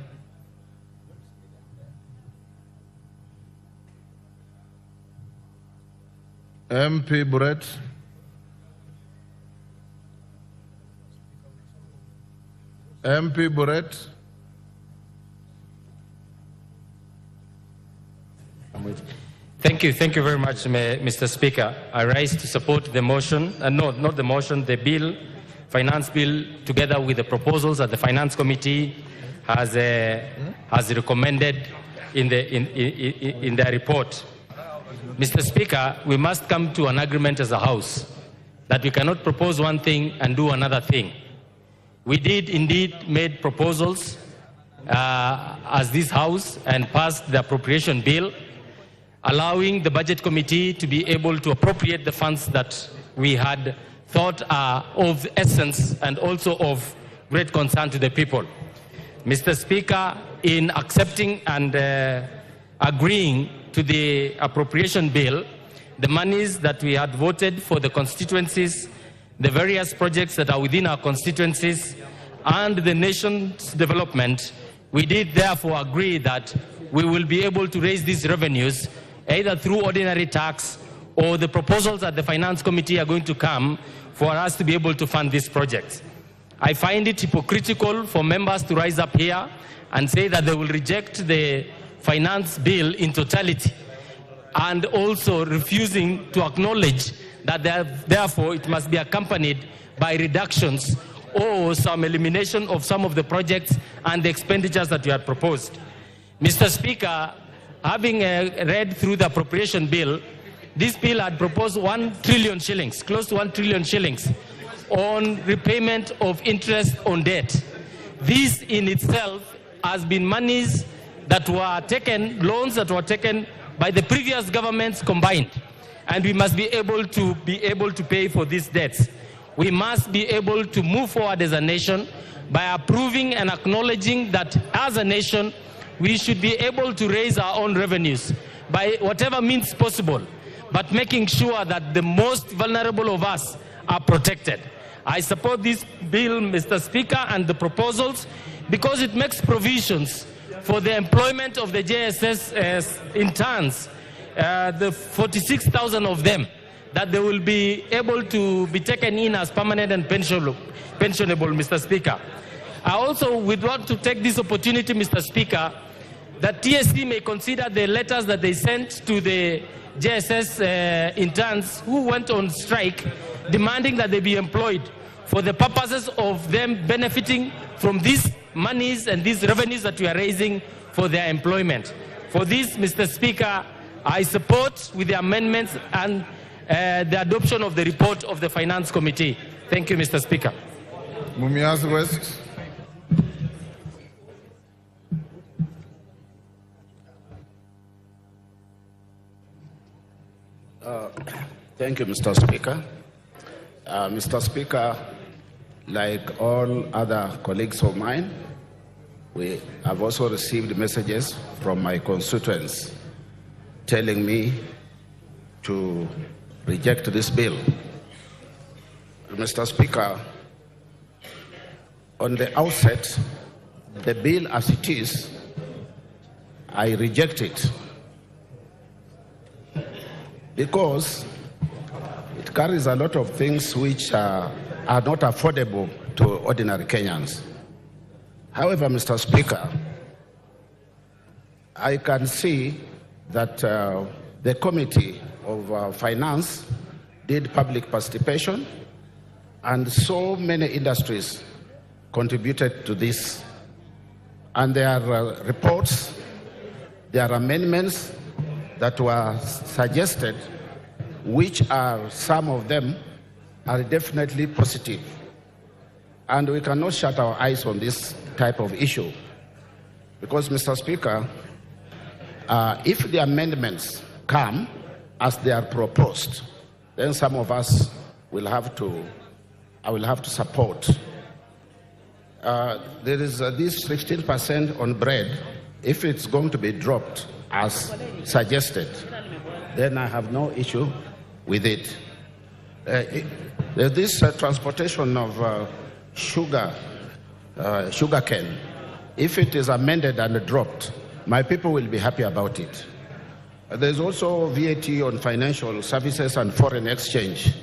MP Brett. MP Brett. Thank you very much, Mr. Speaker. I rise to support the motion, not the motion, the bill, finance bill, together with the proposals that the Finance Committee has recommended in their report. Mr. Speaker, we must come to an agreement as a House that we cannot propose one thing and do another thing. We did indeed make proposals as this House and passed the appropriation bill, allowing the Budget Committee to be able to appropriate the funds that we had thought are of essence and also of great concern to the people. Mr. Speaker, in accepting and agreeing to the appropriation bill, the monies that we had voted for the constituencies, the various projects that are within our constituencies, and the nation's development, we did therefore agree that we will be able to raise these revenues either through ordinary tax or the proposals that the Finance Committee are going to come for us to be able to fund these projects. I find it hypocritical for members to rise up here and say that they will reject the finance bill in totality and also refusing to acknowledge that therefore it must be accompanied by reductions or some elimination of some of the projects and the expenditures that you had proposed. Mr. Speaker, having read through the appropriation bill, this bill had proposed 1 trillion shillings, close to 1 trillion shillings, on repayment of interest on debt. This in itself has been monies that were taken, loans that were taken by the previous governments combined. And we must be able to pay for these debts. We must be able to move forward as a nation by approving and acknowledging that as a nation, we should be able to raise our own revenues by whatever means possible, but making sure that the most vulnerable of us are protected. I support this bill, Mr. Speaker, and the proposals because it makes provisions for the employment of the JSS interns, the 46,000 of them, that they will be able to be taken in as permanent and pensionable, Mr. Speaker. I also would want to take this opportunity, Mr. Speaker, that TSC may consider the letters that they sent to the JSS interns who went on strike, demanding that they be employed for the purposes of them benefiting from these monies and these revenues that we are raising for their employment. For this, Mr. Speaker, I support with the amendments and the adoption of the report of the Finance Committee. Thank you, Mr. Speaker. Mumias West. Thank you, Mr. Speaker. Mr. Speaker, like all other colleagues of mine, we have also received messages from my constituents telling me to reject this bill. Mr. Speaker, on the outset, the bill as it is, I reject it because it carries a lot of things which are not affordable to ordinary Kenyans. However, Mr. Speaker, I can see that the Committee of Finance did public participation, and so many industries contributed to this. And there are reports, there are amendments that were suggested, which are, some of them are definitely positive. And we cannot shut our eyes on this type of issue. Because, Mr. Speaker, if the amendments come as they are proposed, then some of us will have to, I will have to support. There is this 16% on bread. If it's going to be dropped as suggested, then I have no issue with it. This transportation of sugar cane, if it is amended and dropped, my people will be happy about it. There's also VAT on financial services and foreign exchange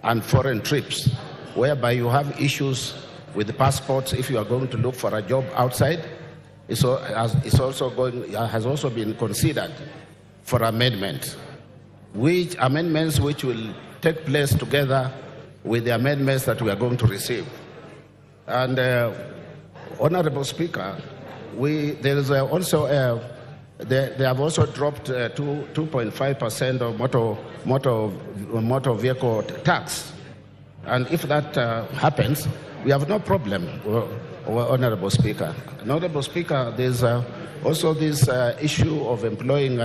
and foreign trips, whereby you have issues with the passports if you are going to look for a job outside. Has also been considered for amendment, which will take place together with the amendments that we are going to receive. And Honorable Speaker, they have also dropped 2.5% of motor vehicle tax. And if that happens, we have no problem, Honorable Speaker. Honorable Speaker, there's also this issue of employing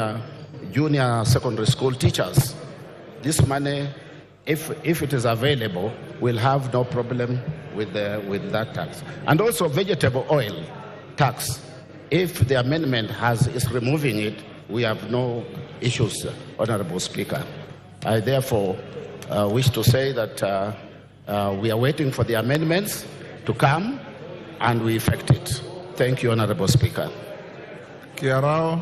junior secondary school teachers. This money, if it is available, we'll have no problem with that tax. And also vegetable oil tax. If the amendment is removing it, we have no issues, Honorable Speaker. I therefore wish to say that we are waiting for the amendments to come and we effect it. Thank you, Honorable Speaker. Kiarao.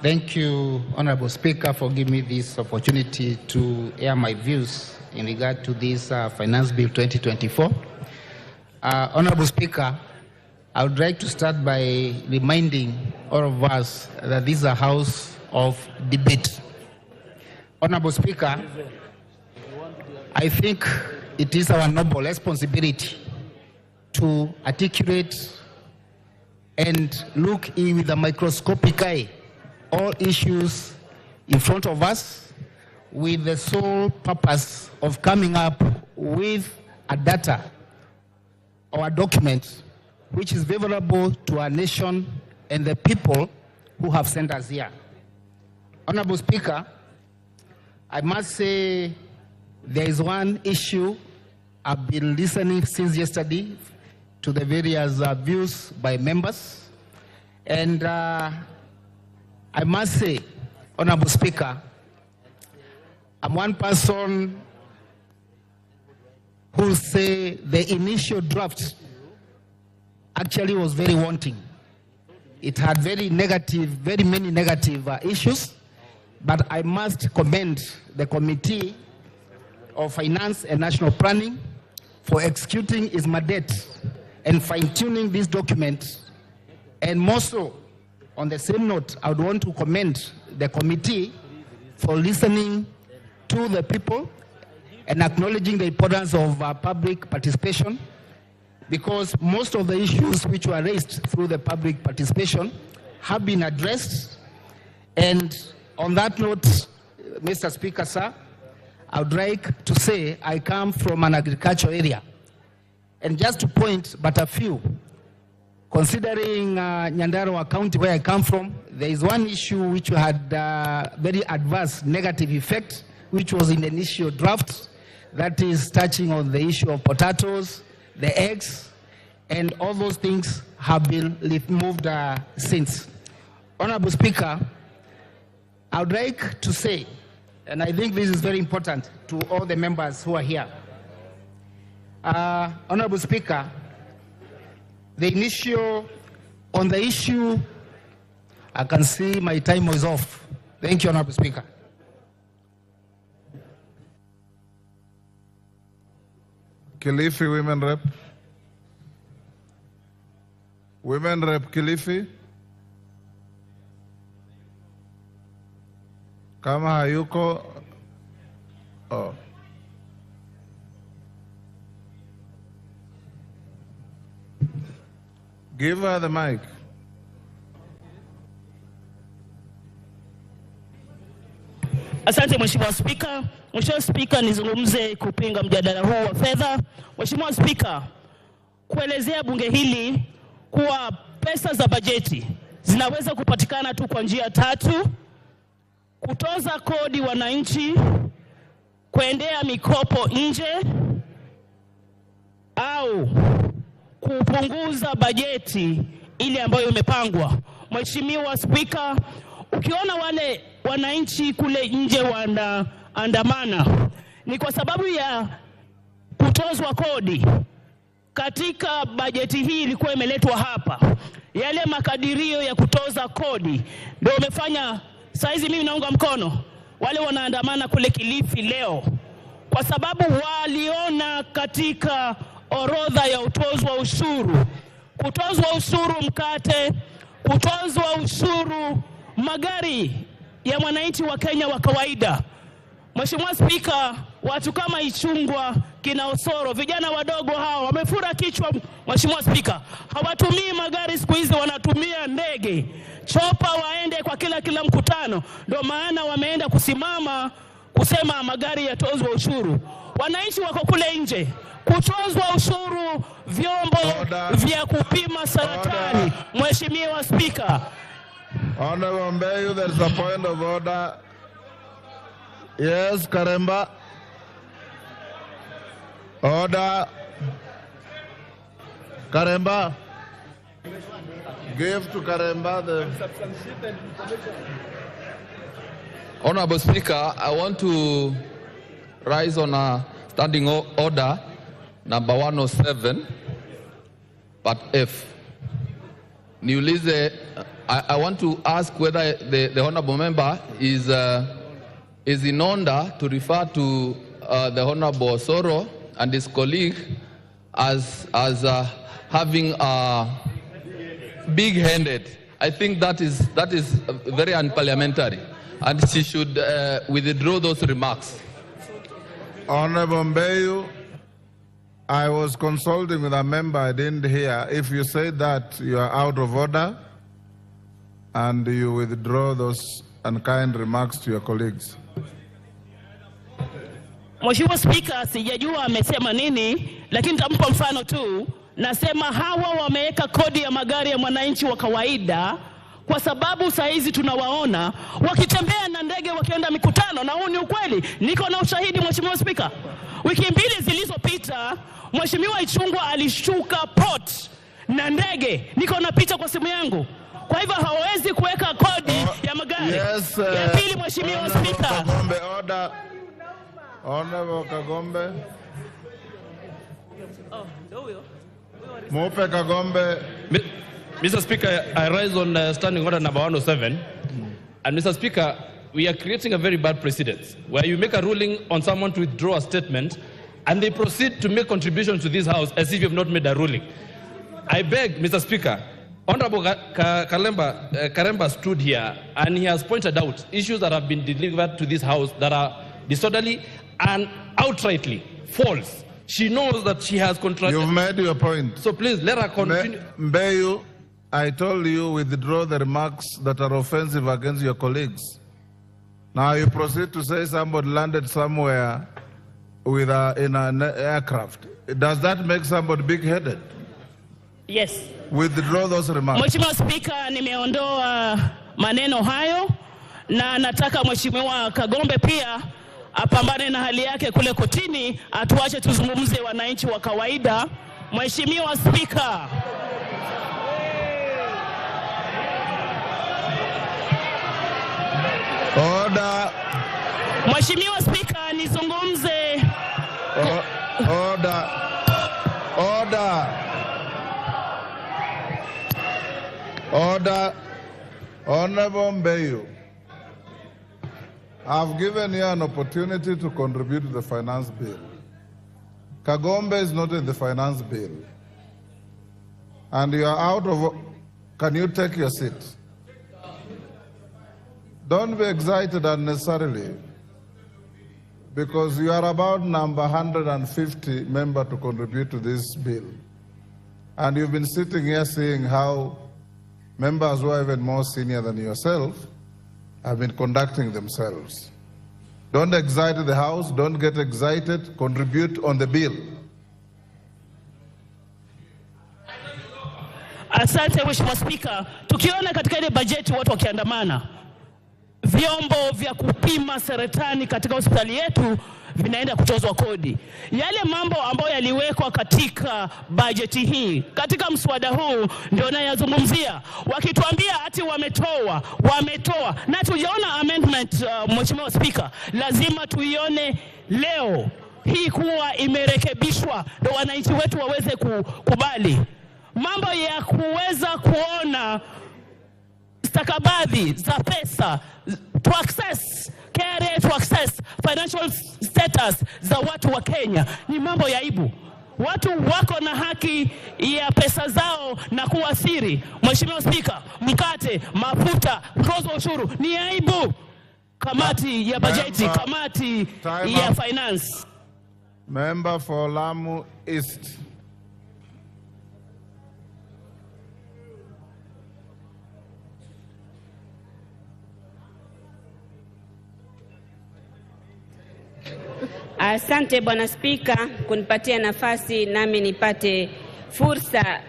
Thank you, Honorable Speaker, for giving me this opportunity to air my views in regard to this Finance Bill 2024. Honorable Speaker, I would like to start by reminding all of us that this is a house of debate. Honorable Speaker, I think it is our noble responsibility to articulate and look in with a microscopic eye all issues in front of us with the sole purpose of coming up with a data or a document which is favorable to our nation and the people who have sent us here. Honorable Speaker, I must say there is one issue I've been listening since yesterday to the various views by members, and I must say, Honorable Speaker, I'm one person who will say the initial draft actually was very wanting. It had very many negative issues, but I must commend the Committee of Finance and National Planning for executing its mandate and fine-tuning this document. And more so, on the same note, I would want to commend the committee for listening to the people and acknowledging the importance of public participation, because most of the issues which were raised through the public participation have been addressed. And on that note, Mr. Speaker, sir, I would like to say I come from an agricultural area. And just to point but a few, considering Nyandarua County, where I come from, there is one issue which had very adverse negative effect, which was in the initial draft, that is touching on the issue of potatoes, the eggs, and all those things have been moved since. Honorable Speaker, I would like to say, and I think this is very important to all the members who are here. Honorable Speaker, on the issue, I can see my time was off. Thank you, Honorable Speaker. Kilifi Women Rep. Women Rep Kilifi. Kama hayuko, oh. Give her the mic. Asante Mheshimiwa Spika. Mheshimiwa Spika, nizungumze kupinga mjadala huu wa fedha. Mheshimiwa Spika, kuelezea bunge hili kuwa pesa za bajeti zinaweza kupatikana tu kwa njia tatu: kutoza kodi wananchi, kuendea mikopo nje, au kupunguza bajeti ile ambayo imepangwa. Mheshimiwa Spika, ukiona wale wananchi kule nje wanaandamana, ni kwa sababu ya kutozwa kodi. Katika bajeti hii ilikuwa imeletwa hapa, yale makadirio ya kutoza kodi ndio umefanya saizi mimi naunga mkono wale wanaandamana kule Kilifi leo, kwa sababu waliona katika orodha ya utozwa ushuru, kutozwa ushuru mkate, kutozwa ushuru magari ya mwananchi wa Kenya wa kawaida. Mheshimiwa Spika, watu kama Ichungwa, kina Osoro, vijana wadogo hawa wamefura kichwa. Mheshimiwa Spika, hawatumii magari siku hizi, wanatumia ndege, chopa waende kwa kila mkutano. Ndio maana wameenda kusimama kusema magari yatozwe ushuru. Wananchi wako kule nje, kutozwa ushuru vyombo vya kupima saratani. Mheshimiwa Spika, Honorable Mbeyu, there is a point of order. Yes, Karemba. Order. Karemba. Give to Karemba the... Honorable Speaker, I want to rise on a standing order number 107, but F. Niulize, I want to ask whether the honorable member is in order to refer to the Honorable Osoro and his colleague as having big-handed. I think that is very unparliamentary, and she should withdraw those remarks. Honorable Mbeyu, I was consulting with a member, I didn't hear. If you say that, you are out of order and you withdraw those unkind remarks to your colleagues. Mheshimiwa Spika, sijajua amesema nini, lakini nitampa mfano tu. Nasema hawa wameweka kodi ya magari ya mwananchi wa kawaida kwa sababu saa hizi tunawaona wakitembea na ndege wakienda mikutano, na huu ni ukweli. Niko na ushahidi Mheshimiwa Spika. Wiki mbili zilizopita Mheshimiwa Ichungwa alishuka port na ndege. Niko na picha kwa simu yangu. Kwa hivyo hawezi kuweka kodi ya magari. Yes, ya pili Mheshimiwa Spika. Kagombe, order. Honorable Kagombe. Mupe Kagombe. Mr. Speaker, I rise on standing order number 107. And Mr. Speaker, we are creating a very bad precedent where you make a ruling on someone to withdraw a statement and they proceed to make contributions to this House as if you have not made a ruling. I beg, Mr. Speaker, Honorable Karemba stood here and he has pointed out issues that have been delivered to this House that are disorderly and outrightly false. She knows that she has contradicted. You've made your point. So please let her continue. Mbeyu, I told you withdraw the remarks that are offensive against your colleagues. Now you proceed to say somebody landed somewhere with in an aircraft. Does that make somebody big-headed? Yes. Withdraw those remarks. Mheshimiwa Spika, nimeondoa maneno hayo na nataka Mheshimiwa Kagombe pia apambane na hali yake kule kotini, atuache tuzungumze wananchi wa kawaida. Mheshimiwa Spika, Order. Mheshimiwa Spika, nizungumze. Order. Order. Order. Honorable Mbeyu, I've given you an opportunity to contribute to the finance bill. Kagombe is not in the finance bill. And you are out of... Can you take your seat? Don't be excited unnecessarily, because you are about number 150 member to contribute to this bill. And you've been sitting here seeing how members who are even more senior than yourself have been conducting themselves. Don't excite the House, don't get excited, contribute on the bill. Asante Mheshimiwa Spika, tukiona katika ile bajeti watu wakiandamana, vyombo vya kupima saratani katika hospitali yetu vinaenda kutozwa kodi. Yale mambo ambayo yaliwekwa katika bajeti hii, katika mswada huu ndio nayazungumzia. Wakituambia ati wametoa, na tujaona amendment. Mheshimiwa Spika, lazima tuione leo hii kuwa imerekebishwa ndio wananchi wetu waweze kukubali. Mambo ya kuweza kuona stakabadhi za pesa, to access KRA, to access financial status za watu wa Kenya ni mambo ya aibu. Watu wako na haki ya pesa zao na kuwa siri. Mheshimiwa Spika, mkate, mafuta, mtozo wa ushuru ni aibu. Kamati ya bajeti, kamati ya finance. Member for Lamu East. Asante Bwana Spika kunipatia nafasi nami nipate fursa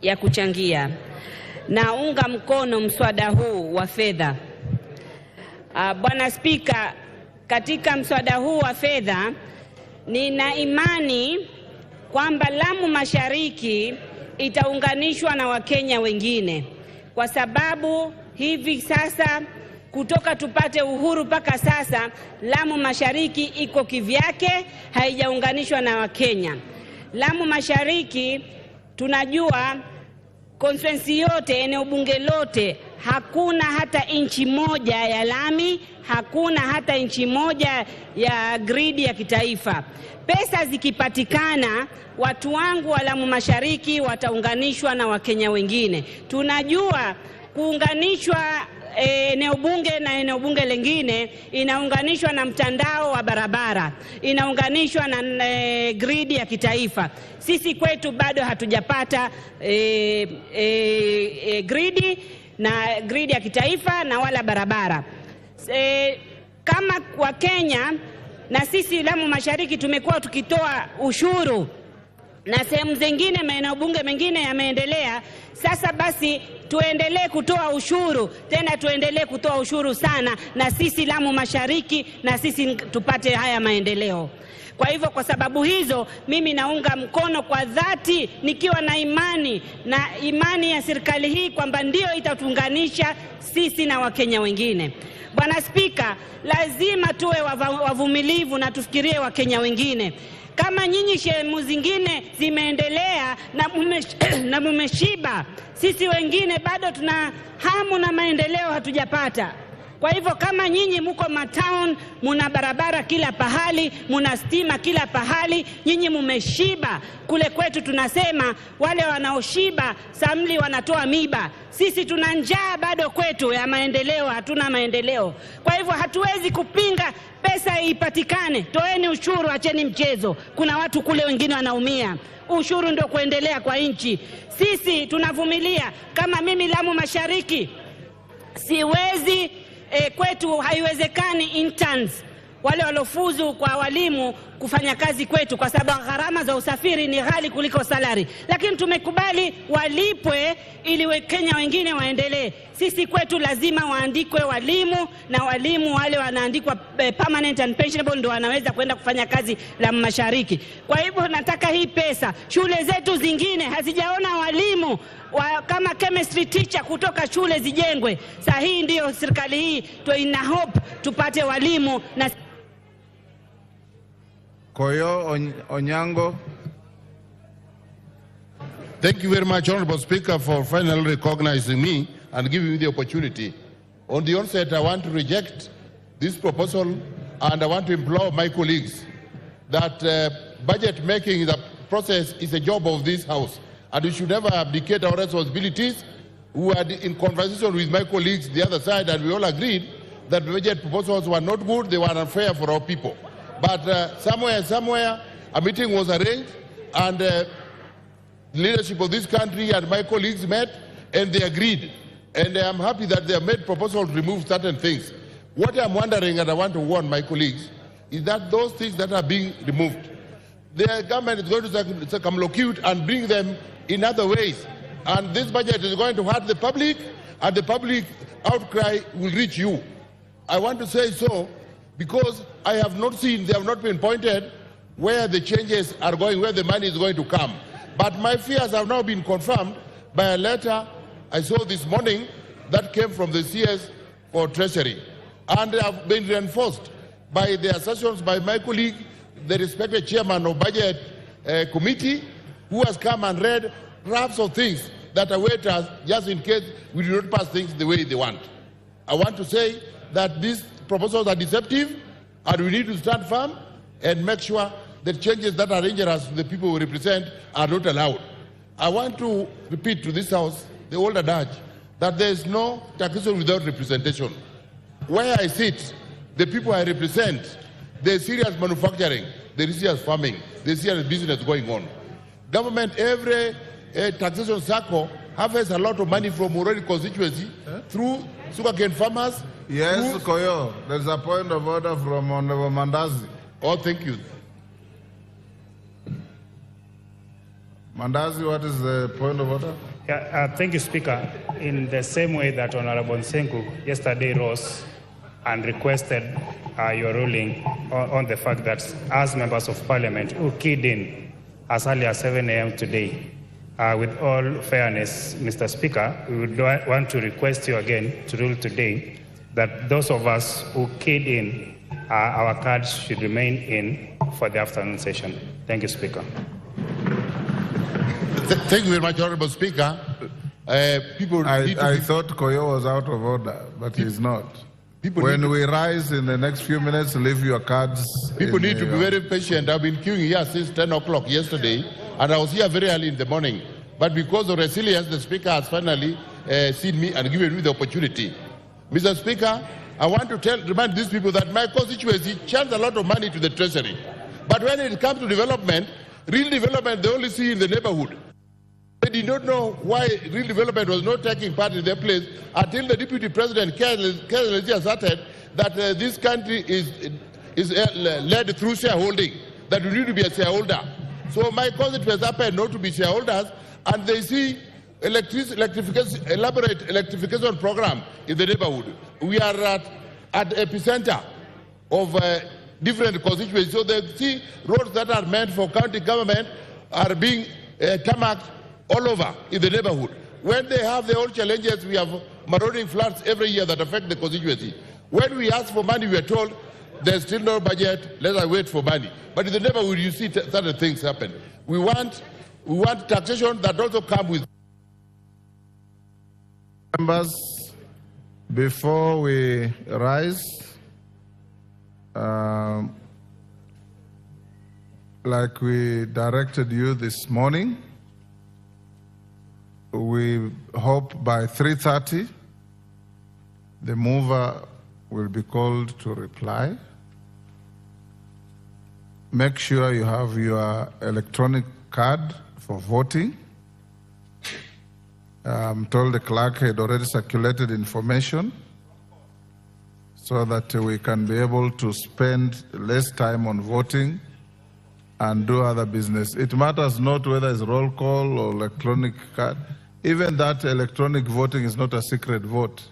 ya kuchangia. Naunga mkono mswada huu wa fedha. Bwana Spika, katika mswada huu wa fedha nina imani kwamba Lamu Mashariki itaunganishwa na Wakenya wengine, kwa sababu hivi sasa kutoka tupate uhuru mpaka sasa Lamu Mashariki iko kivyake, haijaunganishwa na Wakenya. Lamu Mashariki tunajua constituency yote, eneo bunge lote, hakuna hata inchi moja ya lami, hakuna hata inchi moja ya gridi ya kitaifa. Pesa zikipatikana, watu wangu wa Lamu Mashariki wataunganishwa na Wakenya wengine. Tunajua kuunganishwa eneo bunge na eneo bunge lingine inaunganishwa na mtandao wa barabara, inaunganishwa na gridi ya kitaifa. Sisi kwetu bado hatujapata gridi ya kitaifa na wala barabara. Kama kwa Kenya na sisi Lamu Mashariki tumekuwa tukitoa ushuru na sehemu zingine maeneo bunge mengine yameendelea. Sasa basi tuendelee kutoa ushuru, tena tuendelee kutoa ushuru sana, na sisi Lamu Mashariki na sisi tupate haya maendeleo. Kwa hivyo kwa sababu hizo mimi naunga mkono kwa dhati, nikiwa na imani ya serikali hii kwamba ndio itatuunganisha sisi na Wakenya wengine. Bwana Spika, lazima tuwe wavumilivu na tufikirie Wakenya wengine. Kama nyinyi sehemu zingine zimeendelea na mumeshiba, sisi wengine bado tuna hamu na maendeleo hatujapata. Kwa hivyo kama nyinyi mko matown, muna barabara kila pahali, muna stima kila pahali, nyinyi mumeshiba. Kule kwetu tunasema wale wanaoshiba samli wanatoa miba. Sisi tuna njaa bado kwetu ya maendeleo, hatuna maendeleo. Kwa hivyo hatuwezi kupinga pesa ipatikane. Toeni ushuru, acheni mchezo. Kuna watu kule wengine wanaumia. Ushuru ndio kuendelea kwa nchi. Sisi tunavumilia. Kama mimi Lamu Mashariki siwezi kwetu haiwezekani interns wale walofuzu kwa walimu kufanya kazi kwetu, kwa sababu gharama za usafiri ni ghali kuliko salary. Lakini tumekubali walipwe ili Kenya wengine waendelee. Sisi kwetu lazima waandikwe walimu, na walimu wale wanaandikwa permanent and pensionable ndio wanaweza kwenda kufanya kazi la mashariki. Kwa hivyo nataka hii pesa, shule zetu zingine hazijaona walimu kama chemistry teacher kutoka shule zijengwe. Sasa hii ndio serikali hii ina hope tupate walimu na Koyo Onyango. Thank you very much, Honorable Speaker, for finally recognizing me and giving me the opportunity. On the onset, I want to reject this proposal, and I want to implore my colleagues that budget making process is a job of this House, and we should never abdicate our responsibilities. We are in conversation with my colleagues the other side, and we all agreed that budget proposals were not good, they were unfair for our people. But somewhere, a meeting was arranged, and the leadership of this country and my colleagues met, and they agreed. And I'm happy that they have made proposals to remove certain things. What I'm wondering, and I want to warn my colleagues, is that those things that are being removed, the government is going to circumlocute and bring them in other ways. And this budget is going to hurt the public, and the public outcry will reach you. I want to say so because I have not seen, they have not been pointed where the changes are going, where the money is going to come. But my fears have now been confirmed by a letter I saw this morning that came from the CS for Treasury, and they have been reinforced by the assertions by my colleague, the respected chairman of Budget Committee, who has come and read drafts of things that await us just in case we do not pass things the way they want. I want to say that these proposals are deceptive, and we need to stand firm and make sure the changes that are dangerous to the people we represent are not allowed. I want to repeat to this House the old adage that there is no taxation without representation. Where I sit, the people I represent, there is serious manufacturing, there is serious farming, there is serious business going on. Government, every taxation circle harvests a lot of money from Murori constituency through sugarcane farmers. Yes, Koyo, there's a point of order from Honorable Mandazi. Oh, thank you. Mandazi, what is the point of order? Yeah, thank you, Speaker. In the same way that Honorable Nsenku yesterday rose and requested your ruling on the fact that as members of Parliament who keyed in as early as 7 a.m. today, with all fairness, Mr. Speaker, we would want to request you again to rule today that those of us who keyed in, our cards should remain in for the afternoon session. Thank you, Speaker. Thank you very much, Honorable Speaker. I thought Koyo was out of order, but he's not. When we rise in the next few minutes, leave your cards. People need to be very patient. I've been queuing here since 10 o'clock yesterday, and I was here very early in the morning. But because of resilience, the Speaker has finally seen me and given me the opportunity. Mr. Speaker, I want to remind these people that my constituency channels a lot of money to the Treasury. But when it comes to development, real development they only see in the neighborhood. They did not know why real development was not taking part in their place until the Deputy President carelessly asserted that this country is led through shareholding, that we need to be a shareholder. So my constituents happen not to be shareholders, and they see elaborate electrification program in the neighborhood. We are at epicenter of different constituencies, so they see roads that are meant for county government are being tarmacked all over in the neighborhood. When they have their own challenges, we have marauding floods every year that affect the constituency. When we ask for money, we are told there's still no budget, let us wait for money. But in the neighborhood, you see certain things happen. We want taxation that also comes with. Members, before we rise, like we directed you this morning, we hope by 3:30 the mover will be called to reply. Make sure you have your electronic card for voting. I'm told the clerk had already circulated information. so that we can be able to spend less time on voting and do other business. It matters not whether it's roll call or electronic card. Even that electronic voting is not a secret vote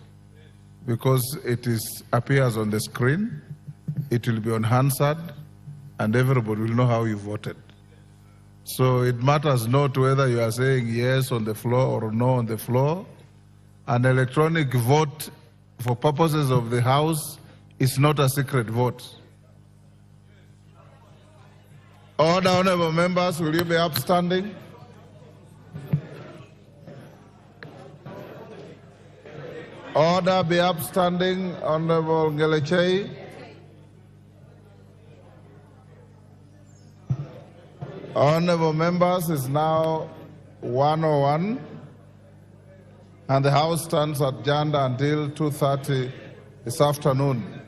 because it appears on the screen, it will be on Hansard, and everybody will know how you voted. So it matters not whether you are saying yes on the floor or no on the floor. An electronic vote for purposes of the House is not a secret vote. Order, honorable members, will you be upstanding? Order, be upstanding, Honorable Ngelechei. Honorable members, it's now 1:01, and the House stands adjourned until 2:30 this afternoon.